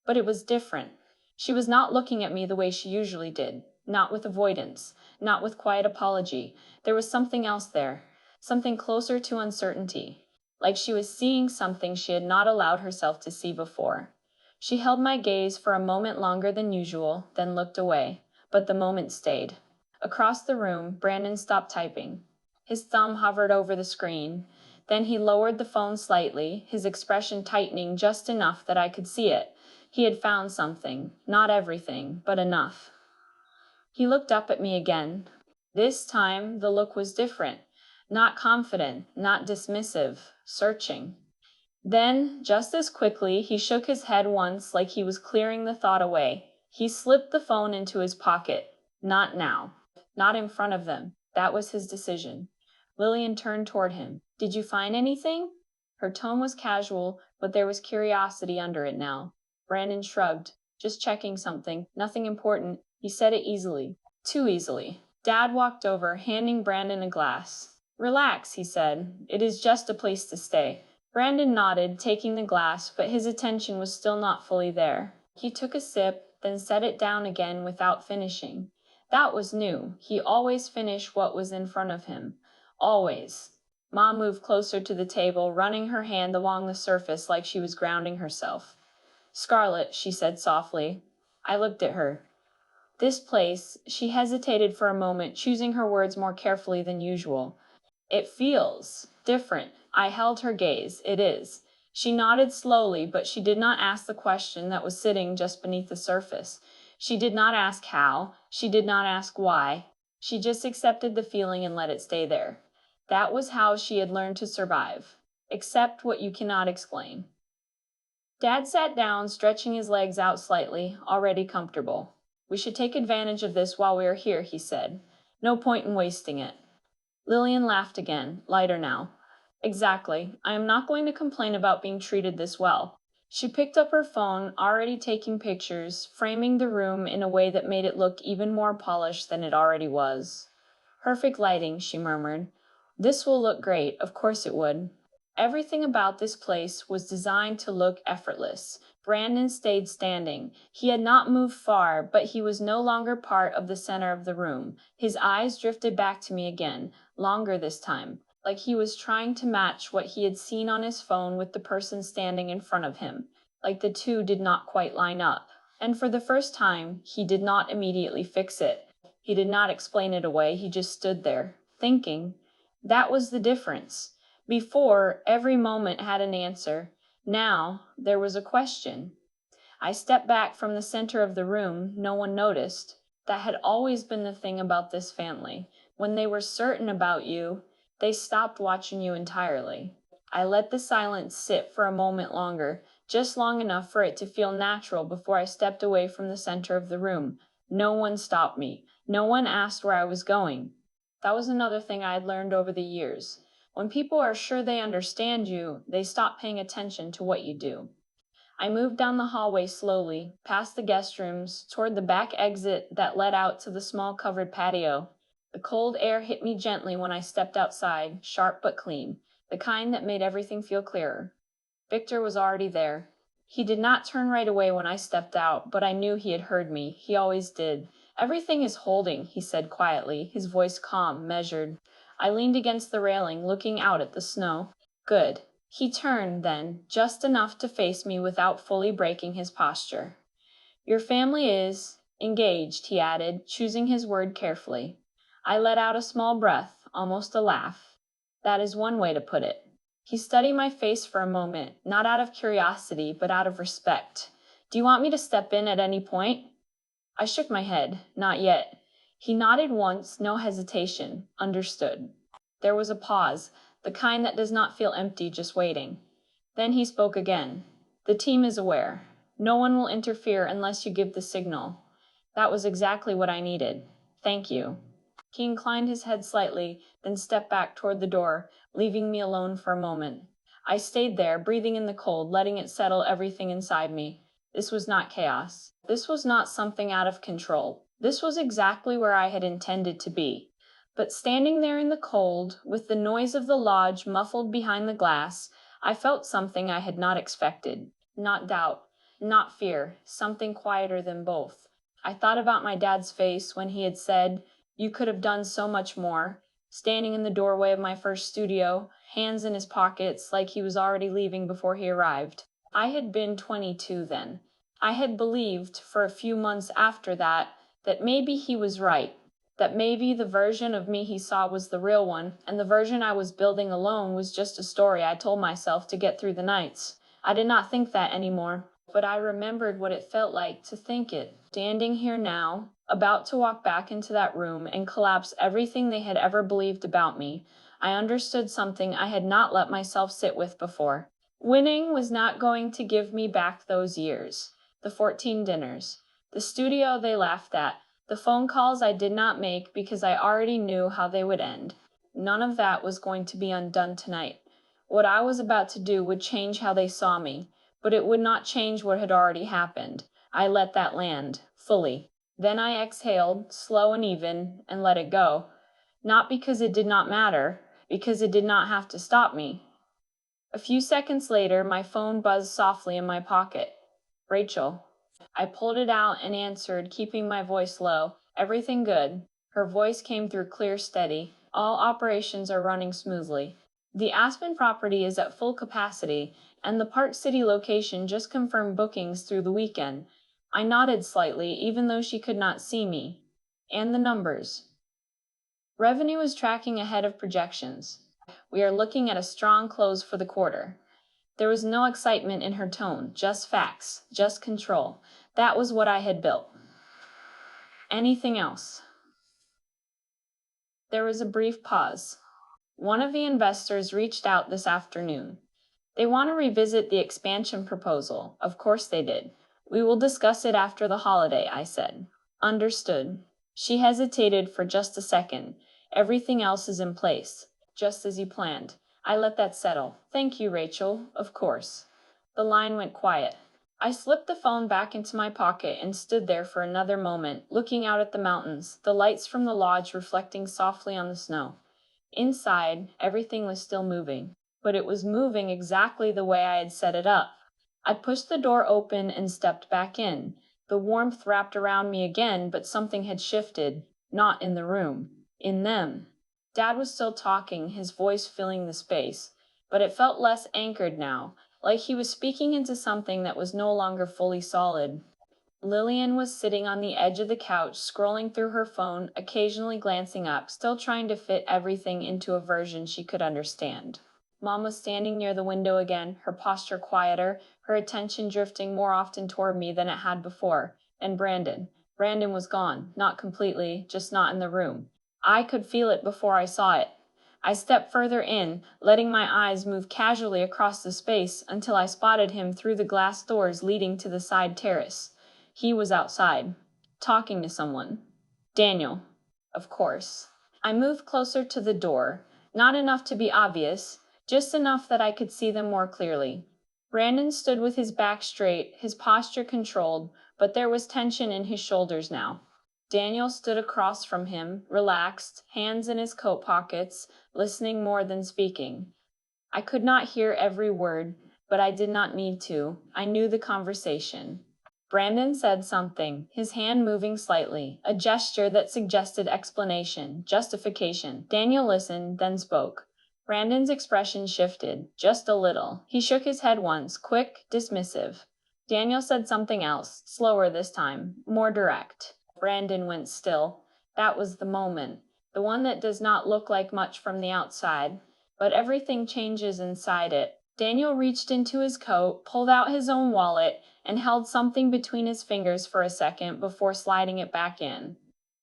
but it was different. She was not looking at me the way she usually did, not with avoidance, not with quiet apology. There was something else there, something closer to uncertainty, like she was seeing something she had not allowed herself to see before. She held my gaze for a moment longer than usual, then looked away, but the moment stayed. Across the room, Brandon stopped typing. His thumb hovered over the screen. Then he lowered the phone slightly, his expression tightening just enough that I could see it. He had found something, not everything, but enough. He looked up at me again. This time, the look was different. Not confident, not dismissive, searching. Then, just as quickly, he shook his head once like he was clearing the thought away. He slipped the phone into his pocket. Not now. Not in front of them. That was his decision. Lillian turned toward him. Did you find anything? Her tone was casual, but there was curiosity under it now. Brandon shrugged. Just checking something. Nothing important. He said it easily. Too easily. Dad walked over, handing Brandon a glass. Relax, he said. It is just a place to stay. Brandon nodded, taking the glass, but his attention was still not fully there. He took a sip, then set it down again without finishing. That was new. He always finished what was in front of him. Always. Mom moved closer to the table, running her hand along the surface like she was grounding herself. Scarlett, she said softly. I looked at her. This place, she hesitated for a moment, choosing her words more carefully than usual. It feels different. I held her gaze. It is. She nodded slowly, but she did not ask the question that was sitting just beneath the surface. She did not ask how. She did not ask why. She just accepted the feeling and let it stay there. That was how she had learned to survive. Accept what you cannot explain. Dad sat down, stretching his legs out slightly, already comfortable. We should take advantage of this while we are here, he said. No point in wasting it. Lillian laughed again, lighter now. Exactly. I am not going to complain about being treated this well. She picked up her phone, already taking pictures, framing the room in a way that made it look even more polished than it already was. Perfect lighting, she murmured. This will look great, of course it would. Everything about this place was designed to look effortless. Brandon stayed standing. He had not moved far, but he was no longer part of the center of the room. His eyes drifted back to me again, longer this time, like he was trying to match what he had seen on his phone with the person standing in front of him, like the two did not quite line up. And for the first time, he did not immediately fix it. He did not explain it away, he just stood there, thinking. That was the difference. Before, every moment had an answer. Now, there was a question. I stepped back from the center of the room. No one noticed. That had always been the thing about this family. When they were certain about you, they stopped watching you entirely. I let the silence sit for a moment longer, just long enough for it to feel natural before I stepped away from the center of the room. No one stopped me. No one asked where I was going. That was another thing I had learned over the years. When people are sure they understand you, they stop paying attention to what you do. I moved down the hallway slowly, past the guest rooms, toward the back exit that led out to the small covered patio. The cold air hit me gently when I stepped outside, sharp but clean, the kind that made everything feel clearer. Victor was already there. He did not turn right away when I stepped out, but I knew he had heard me. He always did. "Everything is holding," he said quietly, his voice calm, measured. I leaned against the railing, looking out at the snow. "Good." He turned, then, just enough to face me without fully breaking his posture. "Your family is engaged," he added, choosing his word carefully. I let out a small breath, almost a laugh. "That is one way to put it." He studied my face for a moment, not out of curiosity, but out of respect. "Do you want me to step in at any point?" I shook my head. "Not yet." He nodded once, no hesitation. "Understood." There was a pause, the kind that does not feel empty, just waiting. Then he spoke again. "The team is aware. No one will interfere unless you give the signal." That was exactly what I needed. "Thank you." He inclined his head slightly, then stepped back toward the door, leaving me alone for a moment. I stayed there, breathing in the cold, letting it settle everything inside me. This was not chaos. This was not something out of control. This was exactly where I had intended to be. But standing there in the cold, with the noise of the lodge muffled behind the glass, I felt something I had not expected. Not doubt, not fear, something quieter than both. I thought about my dad's face when he had said, "You could have done so much more," standing in the doorway of my first studio, hands in his pockets, like he was already leaving before he arrived. I had been 22 then. I had believed, for a few months after that maybe he was right, that maybe the version of me he saw was the real one, and the version I was building alone was just a story I told myself to get through the nights. I did not think that anymore, but I remembered what it felt like to think it. Standing here now, about to walk back into that room and collapse everything they had ever believed about me, I understood something I had not let myself sit with before. Winning was not going to give me back those years. The 14 dinners. The studio they laughed at. The phone calls I did not make because I already knew how they would end. None of that was going to be undone tonight. What I was about to do would change how they saw me, but it would not change what had already happened. I let that land, fully. Then I exhaled, slow and even, and let it go. Not because it did not matter, because it did not have to stop me. A few seconds later, my phone buzzed softly in my pocket. "Rachel." I pulled it out and answered, keeping my voice low. "Everything good." Her voice came through clear, steady. "All operations are running smoothly. The Aspen property is at full capacity, and the Park City location just confirmed bookings through the weekend." I nodded slightly, even though she could not see me. "And the numbers." "Revenue is tracking ahead of projections. We are looking at a strong close for the quarter." There was no excitement in her tone, just facts, just control. That was what I had built. "Anything else?" There was a brief pause. "One of the investors reached out this afternoon. They want to revisit the expansion proposal." Of course they did. "We will discuss it after the holiday," I said. "Understood." She hesitated for just a second. "Everything else is in place, just as you planned." I let that settle. "Thank you, Rachel. Of course." The line went quiet. I slipped the phone back into my pocket and stood there for another moment, looking out at the mountains, the lights from the lodge reflecting softly on the snow. Inside, everything was still moving, but it was moving exactly the way I had set it up. I pushed the door open and stepped back in. The warmth wrapped around me again, but something had shifted. Not in the room. In them. Dad was still talking, his voice filling the space, but it felt less anchored now, like he was speaking into something that was no longer fully solid. Lillian was sitting on the edge of the couch, scrolling through her phone, occasionally glancing up, still trying to fit everything into a version she could understand. Mom was standing near the window again, her posture quieter, her attention drifting more often toward me than it had before. And Brandon. Brandon was gone, not completely, just not in the room. I could feel it before I saw it. I stepped further in, letting my eyes move casually across the space until I spotted him through the glass doors leading to the side terrace. He was outside, talking to someone. Daniel, of course. I moved closer to the door, not enough to be obvious, just enough that I could see them more clearly. Brandon stood with his back straight, his posture controlled, but there was tension in his shoulders now. Daniel stood across from him, relaxed, hands in his coat pockets, listening more than speaking. I could not hear every word, but I did not need to. I knew the conversation. Brandon said something, his hand moving slightly, a gesture that suggested explanation, justification. Daniel listened, then spoke. Brandon's expression shifted, just a little. He shook his head once, quick, dismissive. Daniel said something else, slower this time, more direct. Brandon went still. That was the moment, the one that does not look like much from the outside, but everything changes inside it. Daniel reached into his coat, pulled out his own wallet, and held something between his fingers for a second before sliding it back in.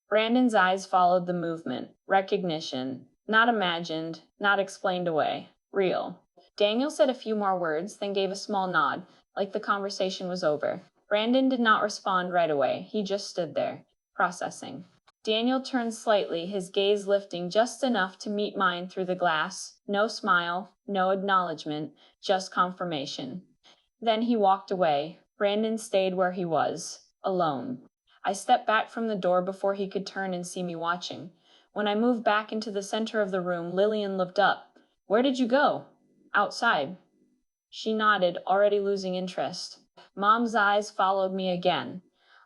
Brandon's eyes followed the movement. Recognition. Not imagined, not explained away. Real. Daniel said a few more words, then gave a small nod, like the conversation was over. Brandon did not respond right away. He just stood there, processing. Daniel turned slightly, his gaze lifting just enough to meet mine through the glass. No smile, no acknowledgement, just confirmation. Then he walked away. Brandon stayed where he was, alone. I stepped back from the door before he could turn and see me watching. When I moved back into the center of the room, Lillian looked up. "Where did you go?" "Outside." She nodded, already losing interest. Mom's eyes followed me again.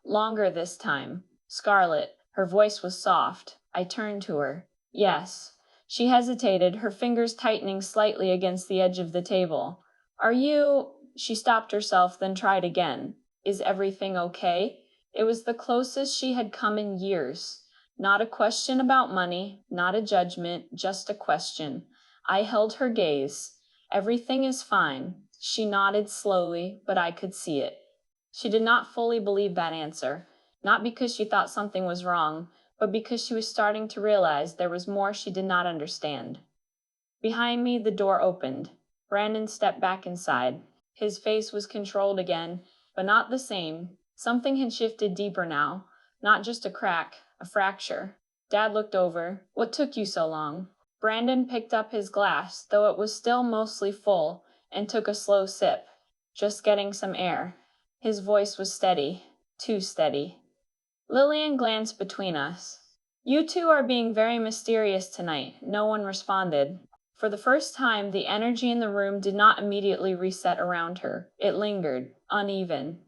Longer this time. Scarlet. Her voice was soft. I turned to her. "Yes." She hesitated, her fingers tightening slightly against the edge of the table. "Are you—" She stopped herself, then tried again. "Is everything okay?" It was the closest she had come in years. Not a question about money, not a judgment, just a question. I held her gaze. "Everything is fine." She nodded slowly, but I could see it. She did not fully believe that answer. Not because she thought something was wrong, but because she was starting to realize there was more she did not understand. Behind me, the door opened. Brandon stepped back inside. His face was controlled again, but not the same. Something had shifted deeper now. Not just a crack, a fracture. Dad looked over. "What took you so long?" Brandon picked up his glass, though it was still mostly full, and took a slow sip. "Just getting some air." His voice was steady. Too steady. Lillian glanced between us. "You two are being very mysterious tonight." No one responded. For the first time, the energy in the room did not immediately reset around her. It lingered, uneven.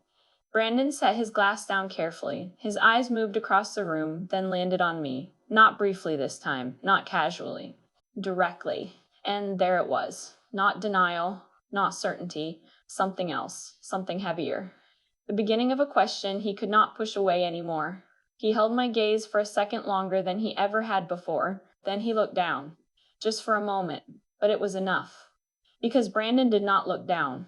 Brandon set his glass down carefully. His eyes moved across the room, then landed on me. Not briefly this time, not casually. Directly. And there it was. Not denial, not certainty. Something else. Something heavier. The beginning of a question he could not push away anymore. He held my gaze for a second longer than he ever had before. Then he looked down. Just for a moment. But it was enough. Because Brandon did not look down.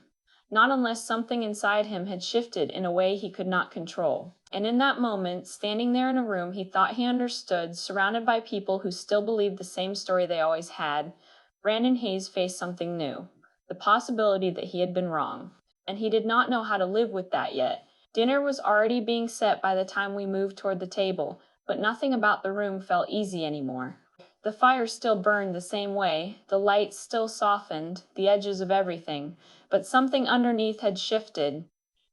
Not unless something inside him had shifted in a way he could not control. And in that moment, standing there in a room he thought he understood, surrounded by people who still believed the same story they always had, Brandon Hayes faced something new. The possibility that he had been wrong. And he did not know how to live with that yet. Dinner was already being set by the time we moved toward the table, but nothing about the room felt easy anymore. The fire still burned the same way, the lights still softened, the edges of everything, but something underneath had shifted.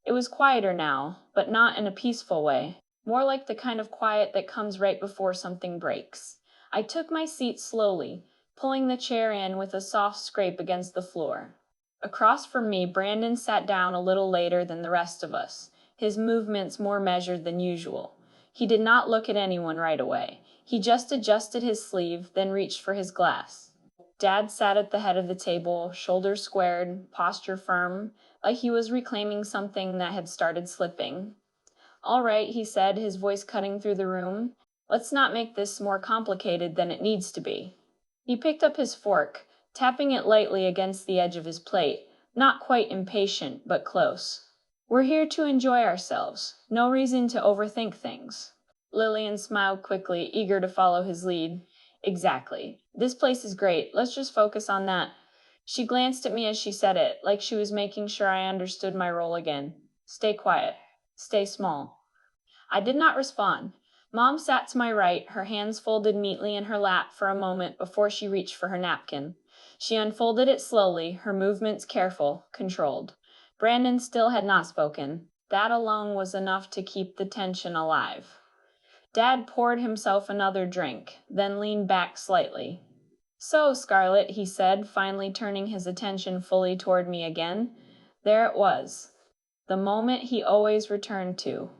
It was quieter now, but not in a peaceful way. More like the kind of quiet that comes right before something breaks. I took my seat slowly, pulling the chair in with a soft scrape against the floor. Across from me, Brandon sat down a little later than the rest of us, his movements more measured than usual. He did not look at anyone right away. He just adjusted his sleeve, then reached for his glass. Dad sat at the head of the table, shoulders squared, posture firm, like he was reclaiming something that had started slipping. "All right," he said, his voice cutting through the room. "Let's not make this more complicated than it needs to be." He picked up his fork, tapping it lightly against the edge of his plate, not quite impatient, but close. "We're here to enjoy ourselves. No reason to overthink things." Lillian smiled quickly, eager to follow his lead. "Exactly. This place is great. Let's just focus on that." She glanced at me as she said it, like she was making sure I understood my role again. Stay quiet. Stay small. I did not respond. Mom sat to my right, her hands folded neatly in her lap for a moment before she reached for her napkin. She unfolded it slowly, her movements careful, controlled. Brandon still had not spoken. That alone was enough to keep the tension alive. Dad poured himself another drink, then leaned back slightly. "So, Scarlett," he said, finally turning his attention fully toward me again. There it was. The moment he always returned to.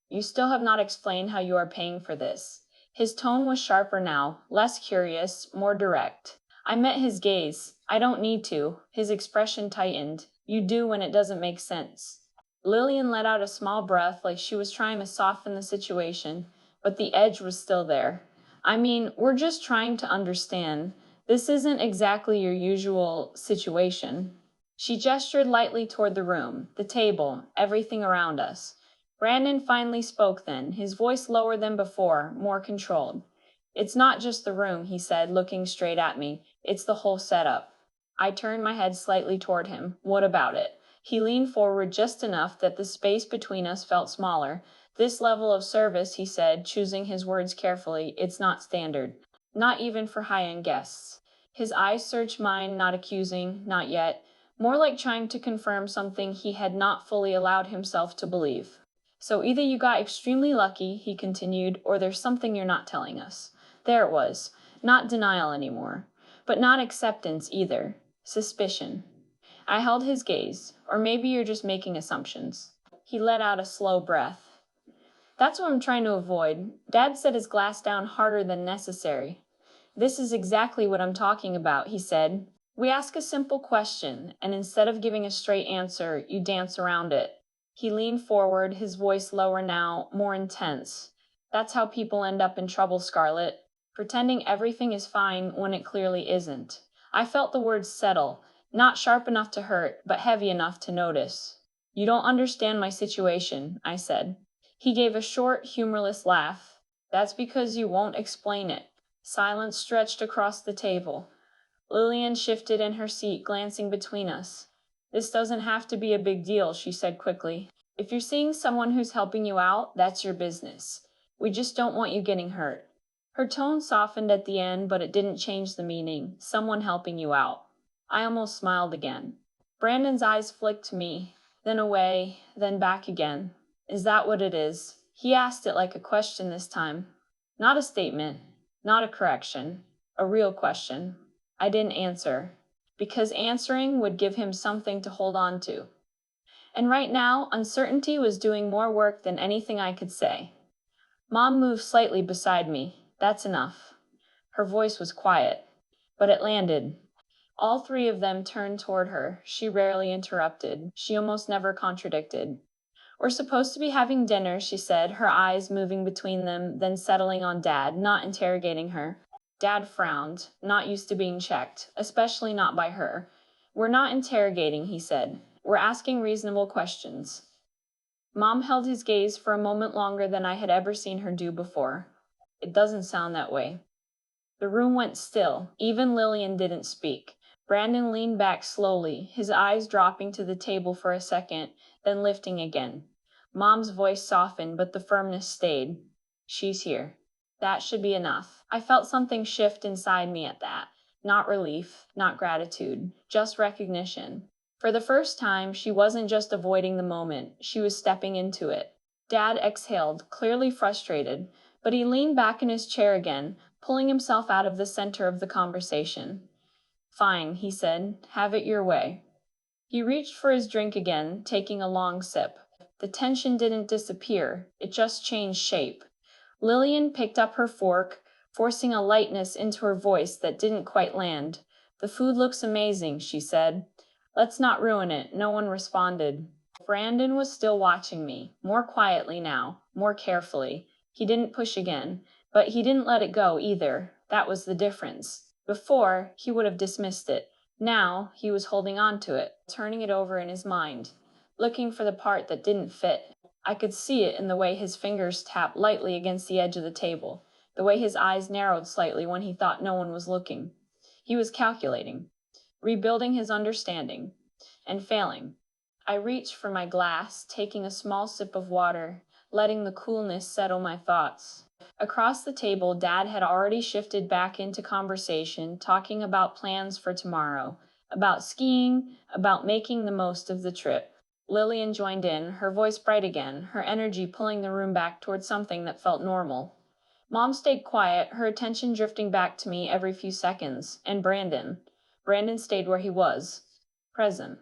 "You still have not explained how you are paying for this." His tone was sharper now, less curious, more direct. I met his gaze. "I don't need to." His expression tightened. "You do when it doesn't make sense." Lillian let out a small breath like she was trying to soften the situation, but the edge was still there. "I mean, we're just trying to understand. This isn't exactly your usual situation." She gestured lightly toward the room, the table, everything around us. Brandon finally spoke then, his voice lower than before, more controlled. "It's not just the room," he said, looking straight at me. "It's the whole setup." I turned my head slightly toward him. "What about it?" He leaned forward just enough that the space between us felt smaller. "This level of service," he said, choosing his words carefully, "it's not standard. Not even for high-end guests." His eyes searched mine, not accusing, not yet. More like trying to confirm something he had not fully allowed himself to believe. "So either you got extremely lucky," he continued, "or there's something you're not telling us." There it was. Not denial anymore. But not acceptance either. Suspicion. I held his gaze. "Or maybe you're just making assumptions." He let out a slow breath. "That's what I'm trying to avoid." Dad set his glass down harder than necessary. "This is exactly what I'm talking about," he said. "We ask a simple question, and instead of giving a straight answer, you dance around it." He leaned forward, his voice lower now, more intense. "That's how people end up in trouble, Scarlett. Pretending everything is fine when it clearly isn't." I felt the words settle, not sharp enough to hurt, but heavy enough to notice. "You don't understand my situation," I said. He gave a short, humorless laugh. "That's because you won't explain it." Silence stretched across the table. Lillian shifted in her seat, glancing between us. "This doesn't have to be a big deal," she said quickly. "If you're seeing someone who's helping you out, that's your business. We just don't want you getting hurt." Her tone softened at the end, but it didn't change the meaning. Someone helping you out. I almost smiled again. Brandon's eyes flicked to me, then away, then back again. "Is that what it is?" He asked it like a question this time. Not a statement, not a correction, a real question. I didn't answer, because answering would give him something to hold on to. And right now, uncertainty was doing more work than anything I could say. Mom moved slightly beside me. "That's enough." Her voice was quiet, but it landed. All three of them turned toward her. She rarely interrupted. She almost never contradicted. "We're supposed to be having dinner," she said, her eyes moving between them, then settling on Dad, not interrogating her. Dad frowned, not used to being checked, especially not by her. "We're not interrogating," he said. "We're asking reasonable questions." Mom held his gaze for a moment longer than I had ever seen her do before. "It doesn't sound that way." The room went still. Even Lillian didn't speak. Brandon leaned back slowly, his eyes dropping to the table for a second, then lifting again. Mom's voice softened, but the firmness stayed. "She's here." That should be enough. I felt something shift inside me at that. Not relief, not gratitude, just recognition. For the first time, she wasn't just avoiding the moment, she was stepping into it. Dad exhaled, clearly frustrated, but he leaned back in his chair again, pulling himself out of the center of the conversation. "Fine," he said. "Have it your way." He reached for his drink again, taking a long sip. The tension didn't disappear, it just changed shape. Lillian picked up her fork, forcing a lightness into her voice that didn't quite land. "The food looks amazing," she said. "Let's not ruin it." No one responded. Brandon was still watching me, more quietly now, more carefully. He didn't push again, but he didn't let it go either. That was the difference. Before, he would have dismissed it. Now, he was holding on to it, turning it over in his mind, looking for the part that didn't fit. I could see it in the way his fingers tapped lightly against the edge of the table, the way his eyes narrowed slightly when he thought no one was looking. He was calculating, rebuilding his understanding, and failing. I reached for my glass, taking a small sip of water, letting the coolness settle my thoughts. Across the table, Dad had already shifted back into conversation, talking about plans for tomorrow, about skiing, about making the most of the trip. Lillian joined in, her voice bright again, her energy pulling the room back towards something that felt normal. Mom stayed quiet, her attention drifting back to me every few seconds, and Brandon. Brandon stayed where he was, present,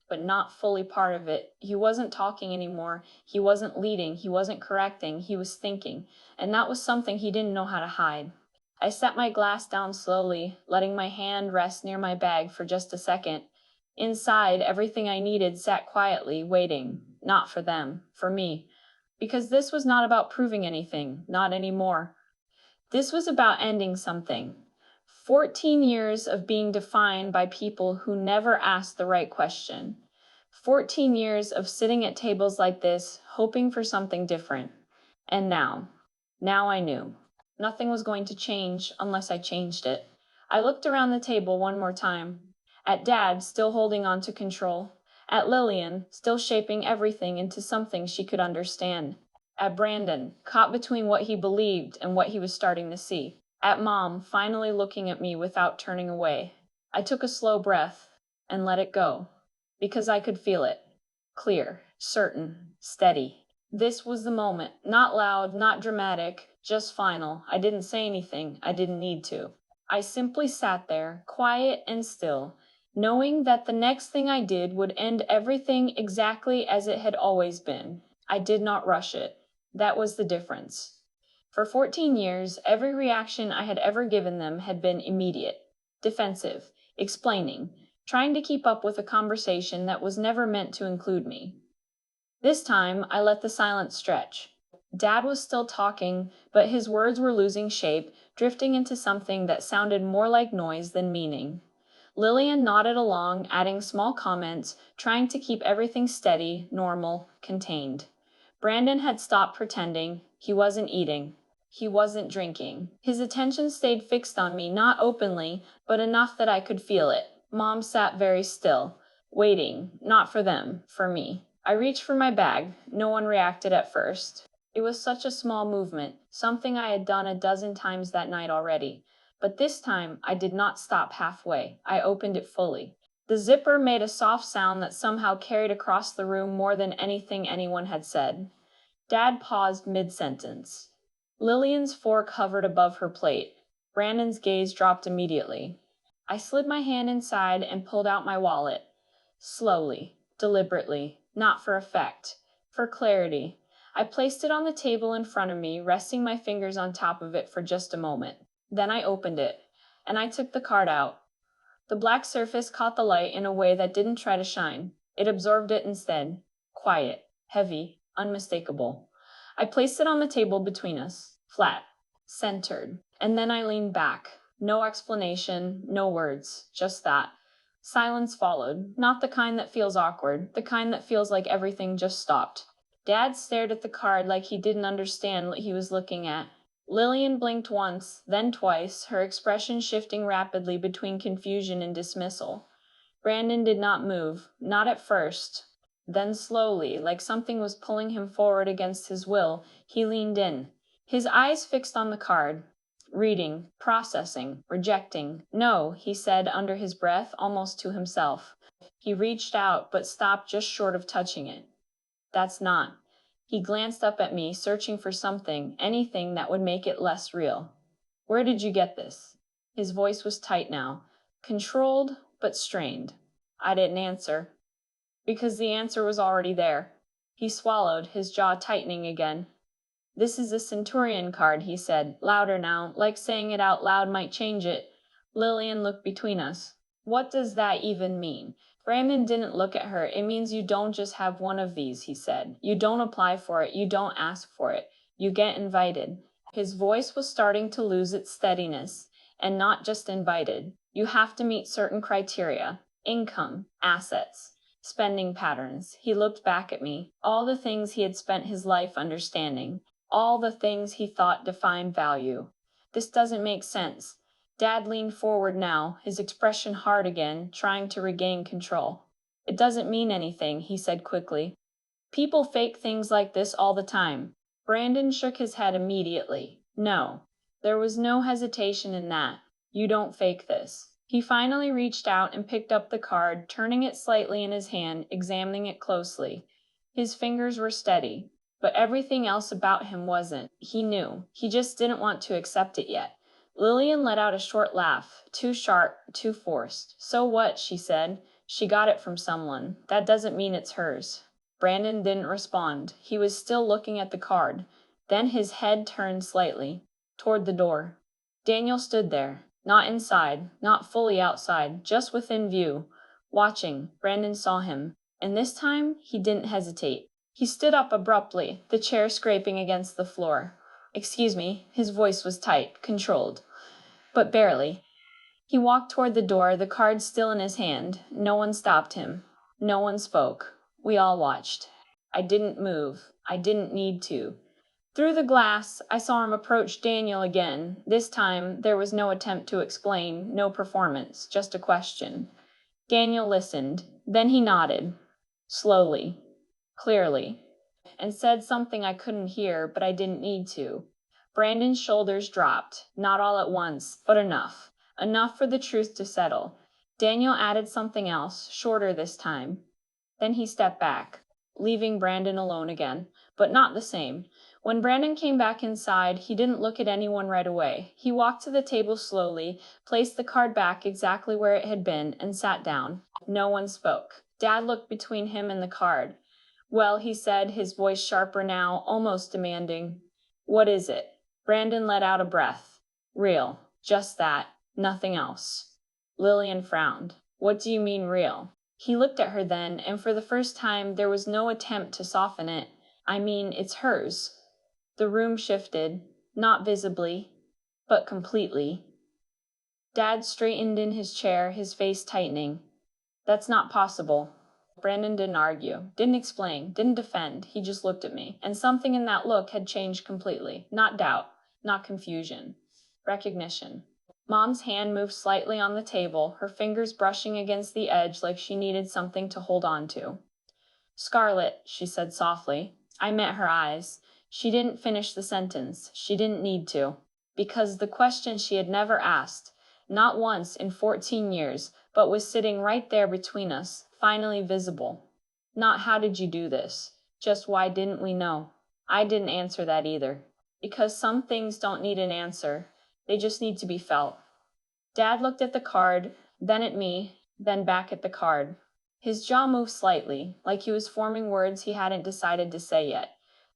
but not fully part of it. He wasn't talking anymore, he wasn't leading, he wasn't correcting, he was thinking, and that was something he didn't know how to hide. I set my glass down slowly, letting my hand rest near my bag for just a second. Inside, everything I needed sat quietly, waiting, not for them, for me. Because this was not about proving anything, not anymore. This was about ending something. 14 years of being defined by people who never asked the right question. 14 years of sitting at tables like this, hoping for something different. And now I knew. Nothing was going to change unless I changed it. I looked around the table one more time. At Dad, still holding on to control. At Lillian, still shaping everything into something she could understand. At Brandon, caught between what he believed and what he was starting to see. At Mom, finally looking at me without turning away. I took a slow breath and let it go. Because I could feel it. Clear, certain, steady. This was the moment. Not loud, not dramatic, just final. I didn't say anything. I didn't need to. I simply sat there, quiet and still, knowing that the next thing I did would end everything exactly as it had always been. I did not rush it. That was the difference. For 14 years, every reaction I had ever given them had been immediate, defensive, explaining, trying to keep up with a conversation that was never meant to include me. This time, I let the silence stretch. Dad was still talking, but his words were losing shape, drifting into something that sounded more like noise than meaning. Lillian nodded along, adding small comments, trying to keep everything steady, normal, contained. Brandon had stopped pretending. He wasn't eating. He wasn't drinking. His attention stayed fixed on me, not openly, but enough that I could feel it. Mom sat very still, waiting, not for them, for me. I reached for my bag. No one reacted at first. It was such a small movement, something I had done a dozen times that night already. But this time, I did not stop halfway. I opened it fully. The zipper made a soft sound that somehow carried across the room more than anything anyone had said. Dad paused mid-sentence. Lillian's fork hovered above her plate. Brandon's gaze dropped immediately. I slid my hand inside and pulled out my wallet. Slowly, deliberately, not for effect, for clarity. I placed it on the table in front of me, resting my fingers on top of it for just a moment. Then I opened it, and I took the card out. The black surface caught the light in a way that didn't try to shine. It absorbed it instead. Quiet, heavy, unmistakable. I placed it on the table between us, flat, centered, and then I leaned back. No explanation, no words, just that. Silence followed, not the kind that feels awkward, the kind that feels like everything just stopped. Dad stared at the card like he didn't understand what he was looking at. Lillian blinked once, then twice, her expression shifting rapidly between confusion and dismissal. Brandon did not move, not at first. Then slowly, like something was pulling him forward against his will, he leaned in. His eyes fixed on the card. Reading, processing, rejecting. No, he said under his breath, almost to himself. He reached out, but stopped just short of touching it. That's not. He glanced up at me, searching for something, anything that would make it less real. Where did you get this? His voice was tight now, controlled but strained. I didn't answer, because the answer was already there. He swallowed, his jaw tightening again. This is a Centurion card, he said, louder now, like saying it out loud might change it. Lillian looked between us. What does that even mean? Brandon didn't look at her. It means you don't just have one of these, he said. You don't apply for it. You don't ask for it. You get invited. His voice was starting to lose its steadiness, and not just invited. You have to meet certain criteria. Income, assets, spending patterns. He looked back at me. All the things he had spent his life understanding. All the things he thought defined value. This doesn't make sense. Dad leaned forward now, his expression hard again, trying to regain control. It doesn't mean anything, he said quickly. People fake things like this all the time. Brandon shook his head immediately. No. There was no hesitation in that. You don't fake this. He finally reached out and picked up the card, turning it slightly in his hand, examining it closely. His fingers were steady, but everything else about him wasn't. He knew. He just didn't want to accept it yet. Lillian let out a short laugh, too sharp, too forced. "So what?" she said. "She got it from someone. That doesn't mean it's hers." Brandon didn't respond. He was still looking at the card. Then his head turned slightly, toward the door. Daniel stood there. Not inside, not fully outside, just within view. Watching, Brandon saw him, and this time he didn't hesitate. He stood up abruptly, the chair scraping against the floor. "Excuse me," his voice was tight, controlled, but barely. He walked toward the door, the card still in his hand. No one stopped him. No one spoke. We all watched. I didn't move. I didn't need to. Through the glass, I saw him approach Daniel again. This time, there was no attempt to explain, no performance, just a question. Daniel listened. Then he nodded. Slowly. Clearly. And said something I couldn't hear, but I didn't need to. Brandon's shoulders dropped. Not all at once, but enough. Enough for the truth to settle. Daniel added something else, shorter this time. Then he stepped back, leaving Brandon alone again, but not the same. When Brandon came back inside, he didn't look at anyone right away. He walked to the table slowly, placed the card back exactly where it had been, and sat down. No one spoke. Dad looked between him and the card. "Well," he said, his voice sharper now, almost demanding. "What is it?" Brandon let out a breath. "Real. Just that. Nothing else." Lillian frowned. "What do you mean, real?" He looked at her then, and for the first time there was no attempt to soften it. "I mean, it's hers." The room shifted, not visibly, but completely. Dad straightened in his chair, his face tightening. "That's not possible." Brandon didn't argue, didn't explain, didn't defend. He just looked at me, and something in that look had changed completely. Not doubt, not confusion. Recognition. Mom's hand moved slightly on the table, her fingers brushing against the edge like she needed something to hold on to. "Scarlett," she said softly. I met her eyes. She didn't finish the sentence. She didn't need to. Because the question she had never asked, not once in 14 years, but was sitting right there between us, finally visible. Not "how did you do this?" Just "why didn't we know?" I didn't answer that either. Because some things don't need an answer. They just need to be felt. Dad looked at the card, then at me, then back at the card. His jaw moved slightly, like he was forming words he hadn't decided to say yet.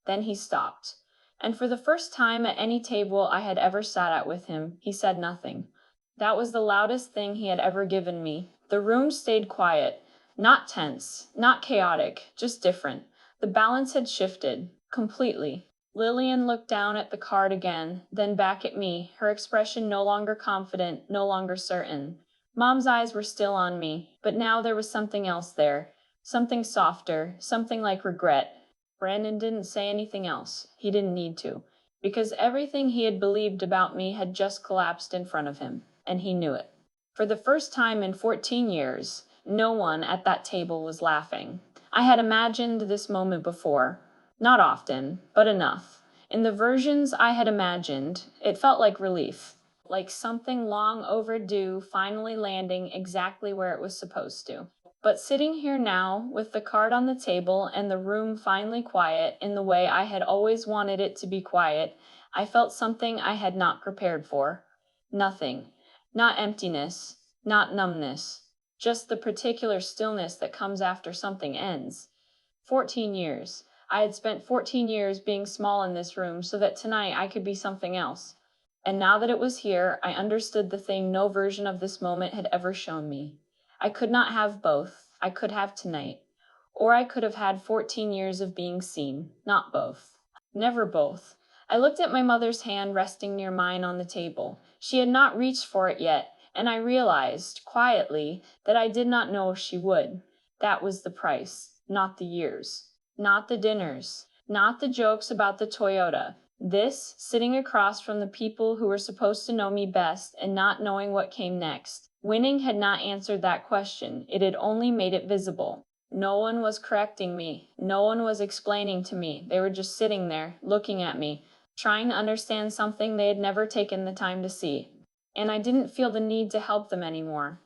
Then he stopped. And for the first time at any table I had ever sat at with him, he said nothing. That was the loudest thing he had ever given me. The room stayed quiet. Not tense, not chaotic, just different. The balance had shifted. Completely. Lillian looked down at the card again, then back at me, her expression no longer confident, no longer certain. Mom's eyes were still on me, but now there was something else there. Something softer, something like regret. Brandon didn't say anything else. He didn't need to. Because everything he had believed about me had just collapsed in front of him, and he knew it. For the first time in 14 years, no one at that table was laughing. I had imagined this moment before. Not often, but enough. In the versions I had imagined, it felt like relief. Like something long overdue finally landing exactly where it was supposed to. But sitting here now, with the card on the table and the room finally quiet in the way I had always wanted it to be quiet, I felt something I had not prepared for. Nothing. Not emptiness. Not numbness. Just the particular stillness that comes after something ends. 14 years. I had spent 14 years being small in this room so that tonight I could be something else. And now that it was here, I understood the thing no version of this moment had ever shown me. I could not have both. I could have tonight. Or I could have had 14 years of being seen. Not both. Never both. I looked at my mother's hand resting near mine on the table. She had not reached for it yet, and I realized, quietly, that I did not know if she would. That was the price. Not the years. Not the dinners. Not the jokes about the Toyota. This, sitting across from the people who were supposed to know me best and not knowing what came next. Winning had not answered that question. It had only made it visible. No one was correcting me. No one was explaining to me. They were just sitting there, looking at me, trying to understand something they had never taken the time to see. and I didn't feel the need to help them anymore.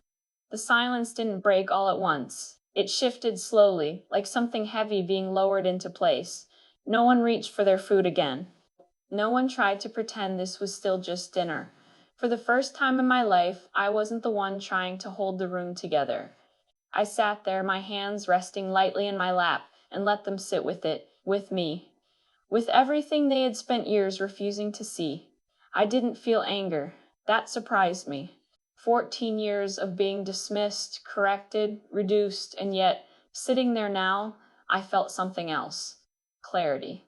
The silence didn't break all at once. It shifted slowly, like something heavy being lowered into place. No one reached for their food again. No one tried to pretend this was still just dinner. For the first time in my life, I wasn't the one trying to hold the room together. I sat there, my hands resting lightly in my lap, and let them sit with it, with me, with everything they had spent years refusing to see. I didn't feel anger. That surprised me. 14 years of being dismissed, corrected, reduced, and yet, sitting there now, I felt something else. Clarity.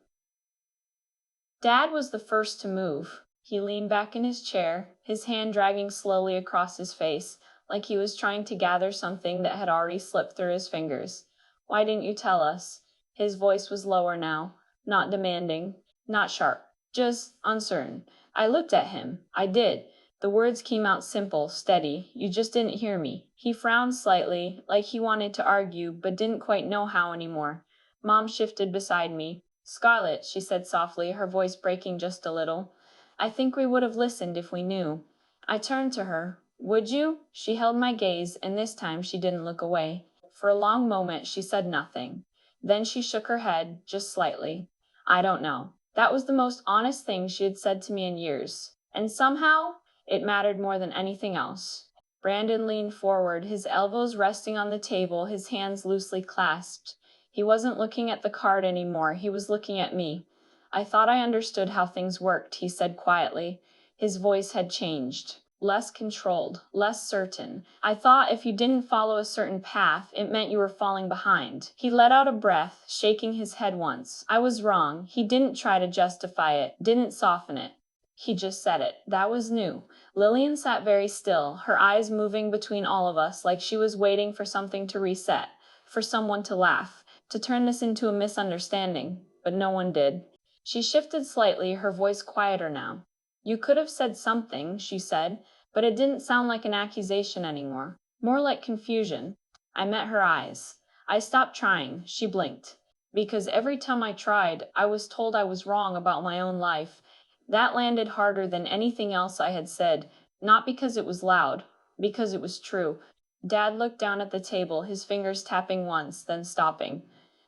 Dad was the first to move. He leaned back in his chair, his hand dragging slowly across his face, like he was trying to gather something that had already slipped through his fingers. "Why didn't you tell us?" His voice was lower now, not demanding, not sharp, just uncertain. I looked at him. I did. The words came out simple, steady. "You just didn't hear me." He frowned slightly, like he wanted to argue, but didn't quite know how anymore. Mom shifted beside me. "Scarlett," she said softly, her voice breaking just a little. "I think we would have listened if we knew." I turned to her. "Would you?" She held my gaze, and this time she didn't look away. For a long moment she said nothing. Then she shook her head, just slightly. "I don't know." That was the most honest thing she had said to me in years. And somehow, it mattered more than anything else. Brandon leaned forward, his elbows resting on the table, his hands loosely clasped. He wasn't looking at the card anymore, he was looking at me. "I thought I understood how things worked," he said quietly. His voice had changed. Less controlled, less certain. "I thought if you didn't follow a certain path, it meant you were falling behind." He let out a breath, shaking his head once. I was wrong. He didn't try to justify it, didn't soften it. He just said it. That was new. Lillian sat very still, her eyes moving between all of us like she was waiting for something to reset, for someone to laugh, to turn this into a misunderstanding. But no one did. She shifted slightly, her voice quieter now. "You could have said something," she said, but it didn't sound like an accusation anymore. More like confusion. I met her eyes. I stopped trying. She blinked. Because every time I tried, I was told I was wrong about my own life. That landed harder than anything else I had said, not because it was loud, because it was true. Dad looked down at the table, his fingers tapping once, then stopping.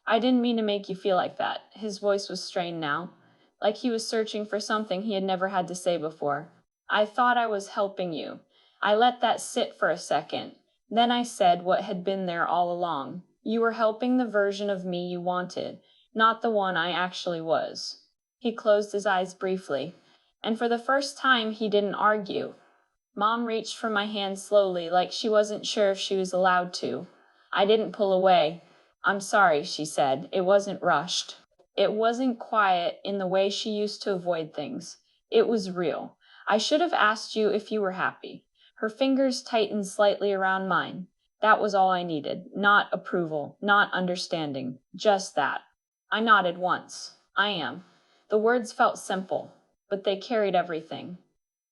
"I didn't mean to make you feel like that." His voice was strained now, like he was searching for something he had never had to say before. "I thought I was helping you." I let that sit for a second. Then I said what had been there all along. "You were helping the version of me you wanted, not the one I actually was." He closed his eyes briefly, and for the first time he didn't argue. Mom reached for my hand slowly, like she wasn't sure if she was allowed to. I didn't pull away. "I'm sorry," she said. It wasn't rushed. It wasn't quiet in the way she used to avoid things. It was real. "I should have asked you if you were happy." Her fingers tightened slightly around mine. That was all I needed. Not approval, not understanding. Just that. I nodded once. "I am." The words felt simple, but they carried everything.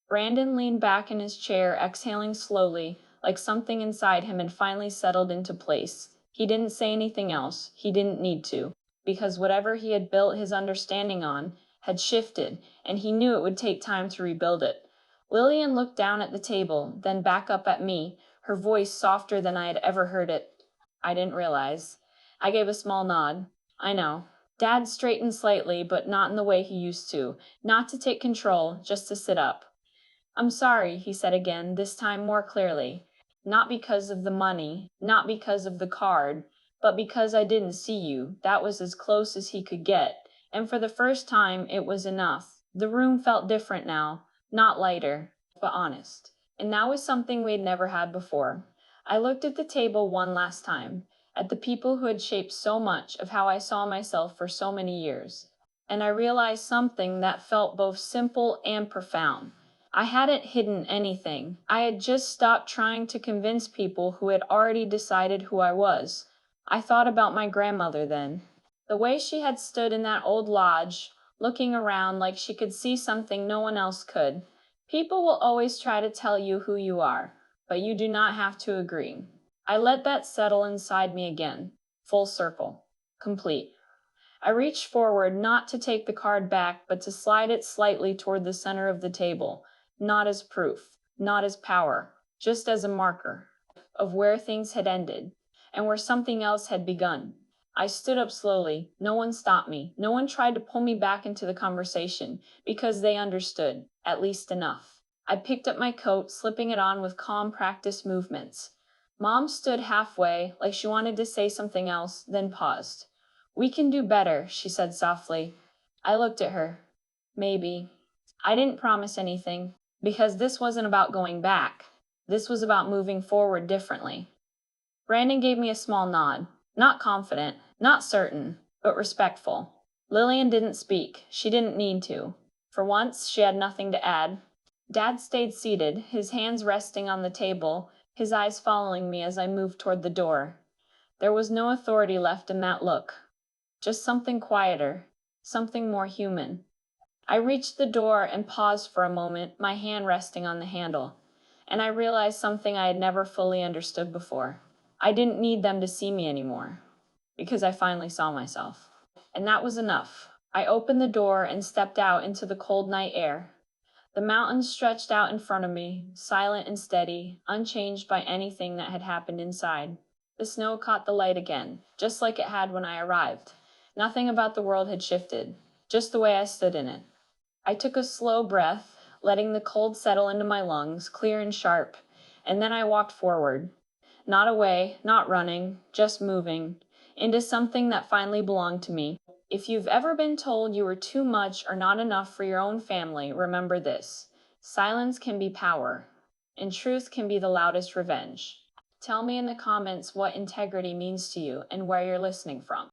Brandon leaned back in his chair, exhaling slowly, like something inside him had finally settled into place. He didn't say anything else. He didn't need to, because whatever he had built his understanding on had shifted, and he knew it would take time to rebuild it. Lillian looked down at the table, then back up at me, her voice softer than I had ever heard it. "I didn't realize." I gave a small nod. "I know." Dad straightened slightly, but not in the way he used to. Not to take control, just to sit up. "I'm sorry," he said again, this time more clearly. "Not because of the money, not because of the card, but because I didn't see you." That was as close as he could get, and for the first time it was enough. The room felt different now, not lighter, but honest. And that was something we'd never had before. I looked at the table one last time, at the people who had shaped so much of how I saw myself for so many years, and I realized something that felt both simple and profound. I hadn't hidden anything. I had just stopped trying to convince people who had already decided who I was. I thought about my grandmother then. The way she had stood in that old lodge, looking around like she could see something no one else could. People will always try to tell you who you are, but you do not have to agree. I let that settle inside me again. Full circle. Complete. I reached forward, not to take the card back, but to slide it slightly toward the center of the table. Not as proof, not as power, just as a marker of where things had ended and where something else had begun. I stood up slowly. No one stopped me. No one tried to pull me back into the conversation because they understood, at least enough. I picked up my coat, slipping it on with calm, practiced movements. Mom stood halfway, like she wanted to say something else, then paused. "We can do better," she said softly. I looked at her. Maybe. I didn't promise anything, because this wasn't about going back. This was about moving forward differently. Brandon gave me a small nod. Not confident, not certain, but respectful. Lillian didn't speak. She didn't need to. For once, she had nothing to add. Dad stayed seated, his hands resting on the table, his eyes following me as I moved toward the door. There was no authority left in that look. Just something quieter, something more human. I reached the door and paused for a moment, my hand resting on the handle. And I realized something I had never fully understood before. I didn't need them to see me anymore, because I finally saw myself. And that was enough. I opened the door and stepped out into the cold night air. The mountains stretched out in front of me, silent and steady, unchanged by anything that had happened inside. The snow caught the light again, just like it had when I arrived. Nothing about the world had shifted, just the way I stood in it. I took a slow breath, letting the cold settle into my lungs, clear and sharp, and then I walked forward. Not away, not running, just moving, into something that finally belonged to me. If you've ever been told you were too much or not enough for your own family, remember this: silence can be power, and truth can be the loudest revenge. Tell me in the comments what integrity means to you and where you're listening from.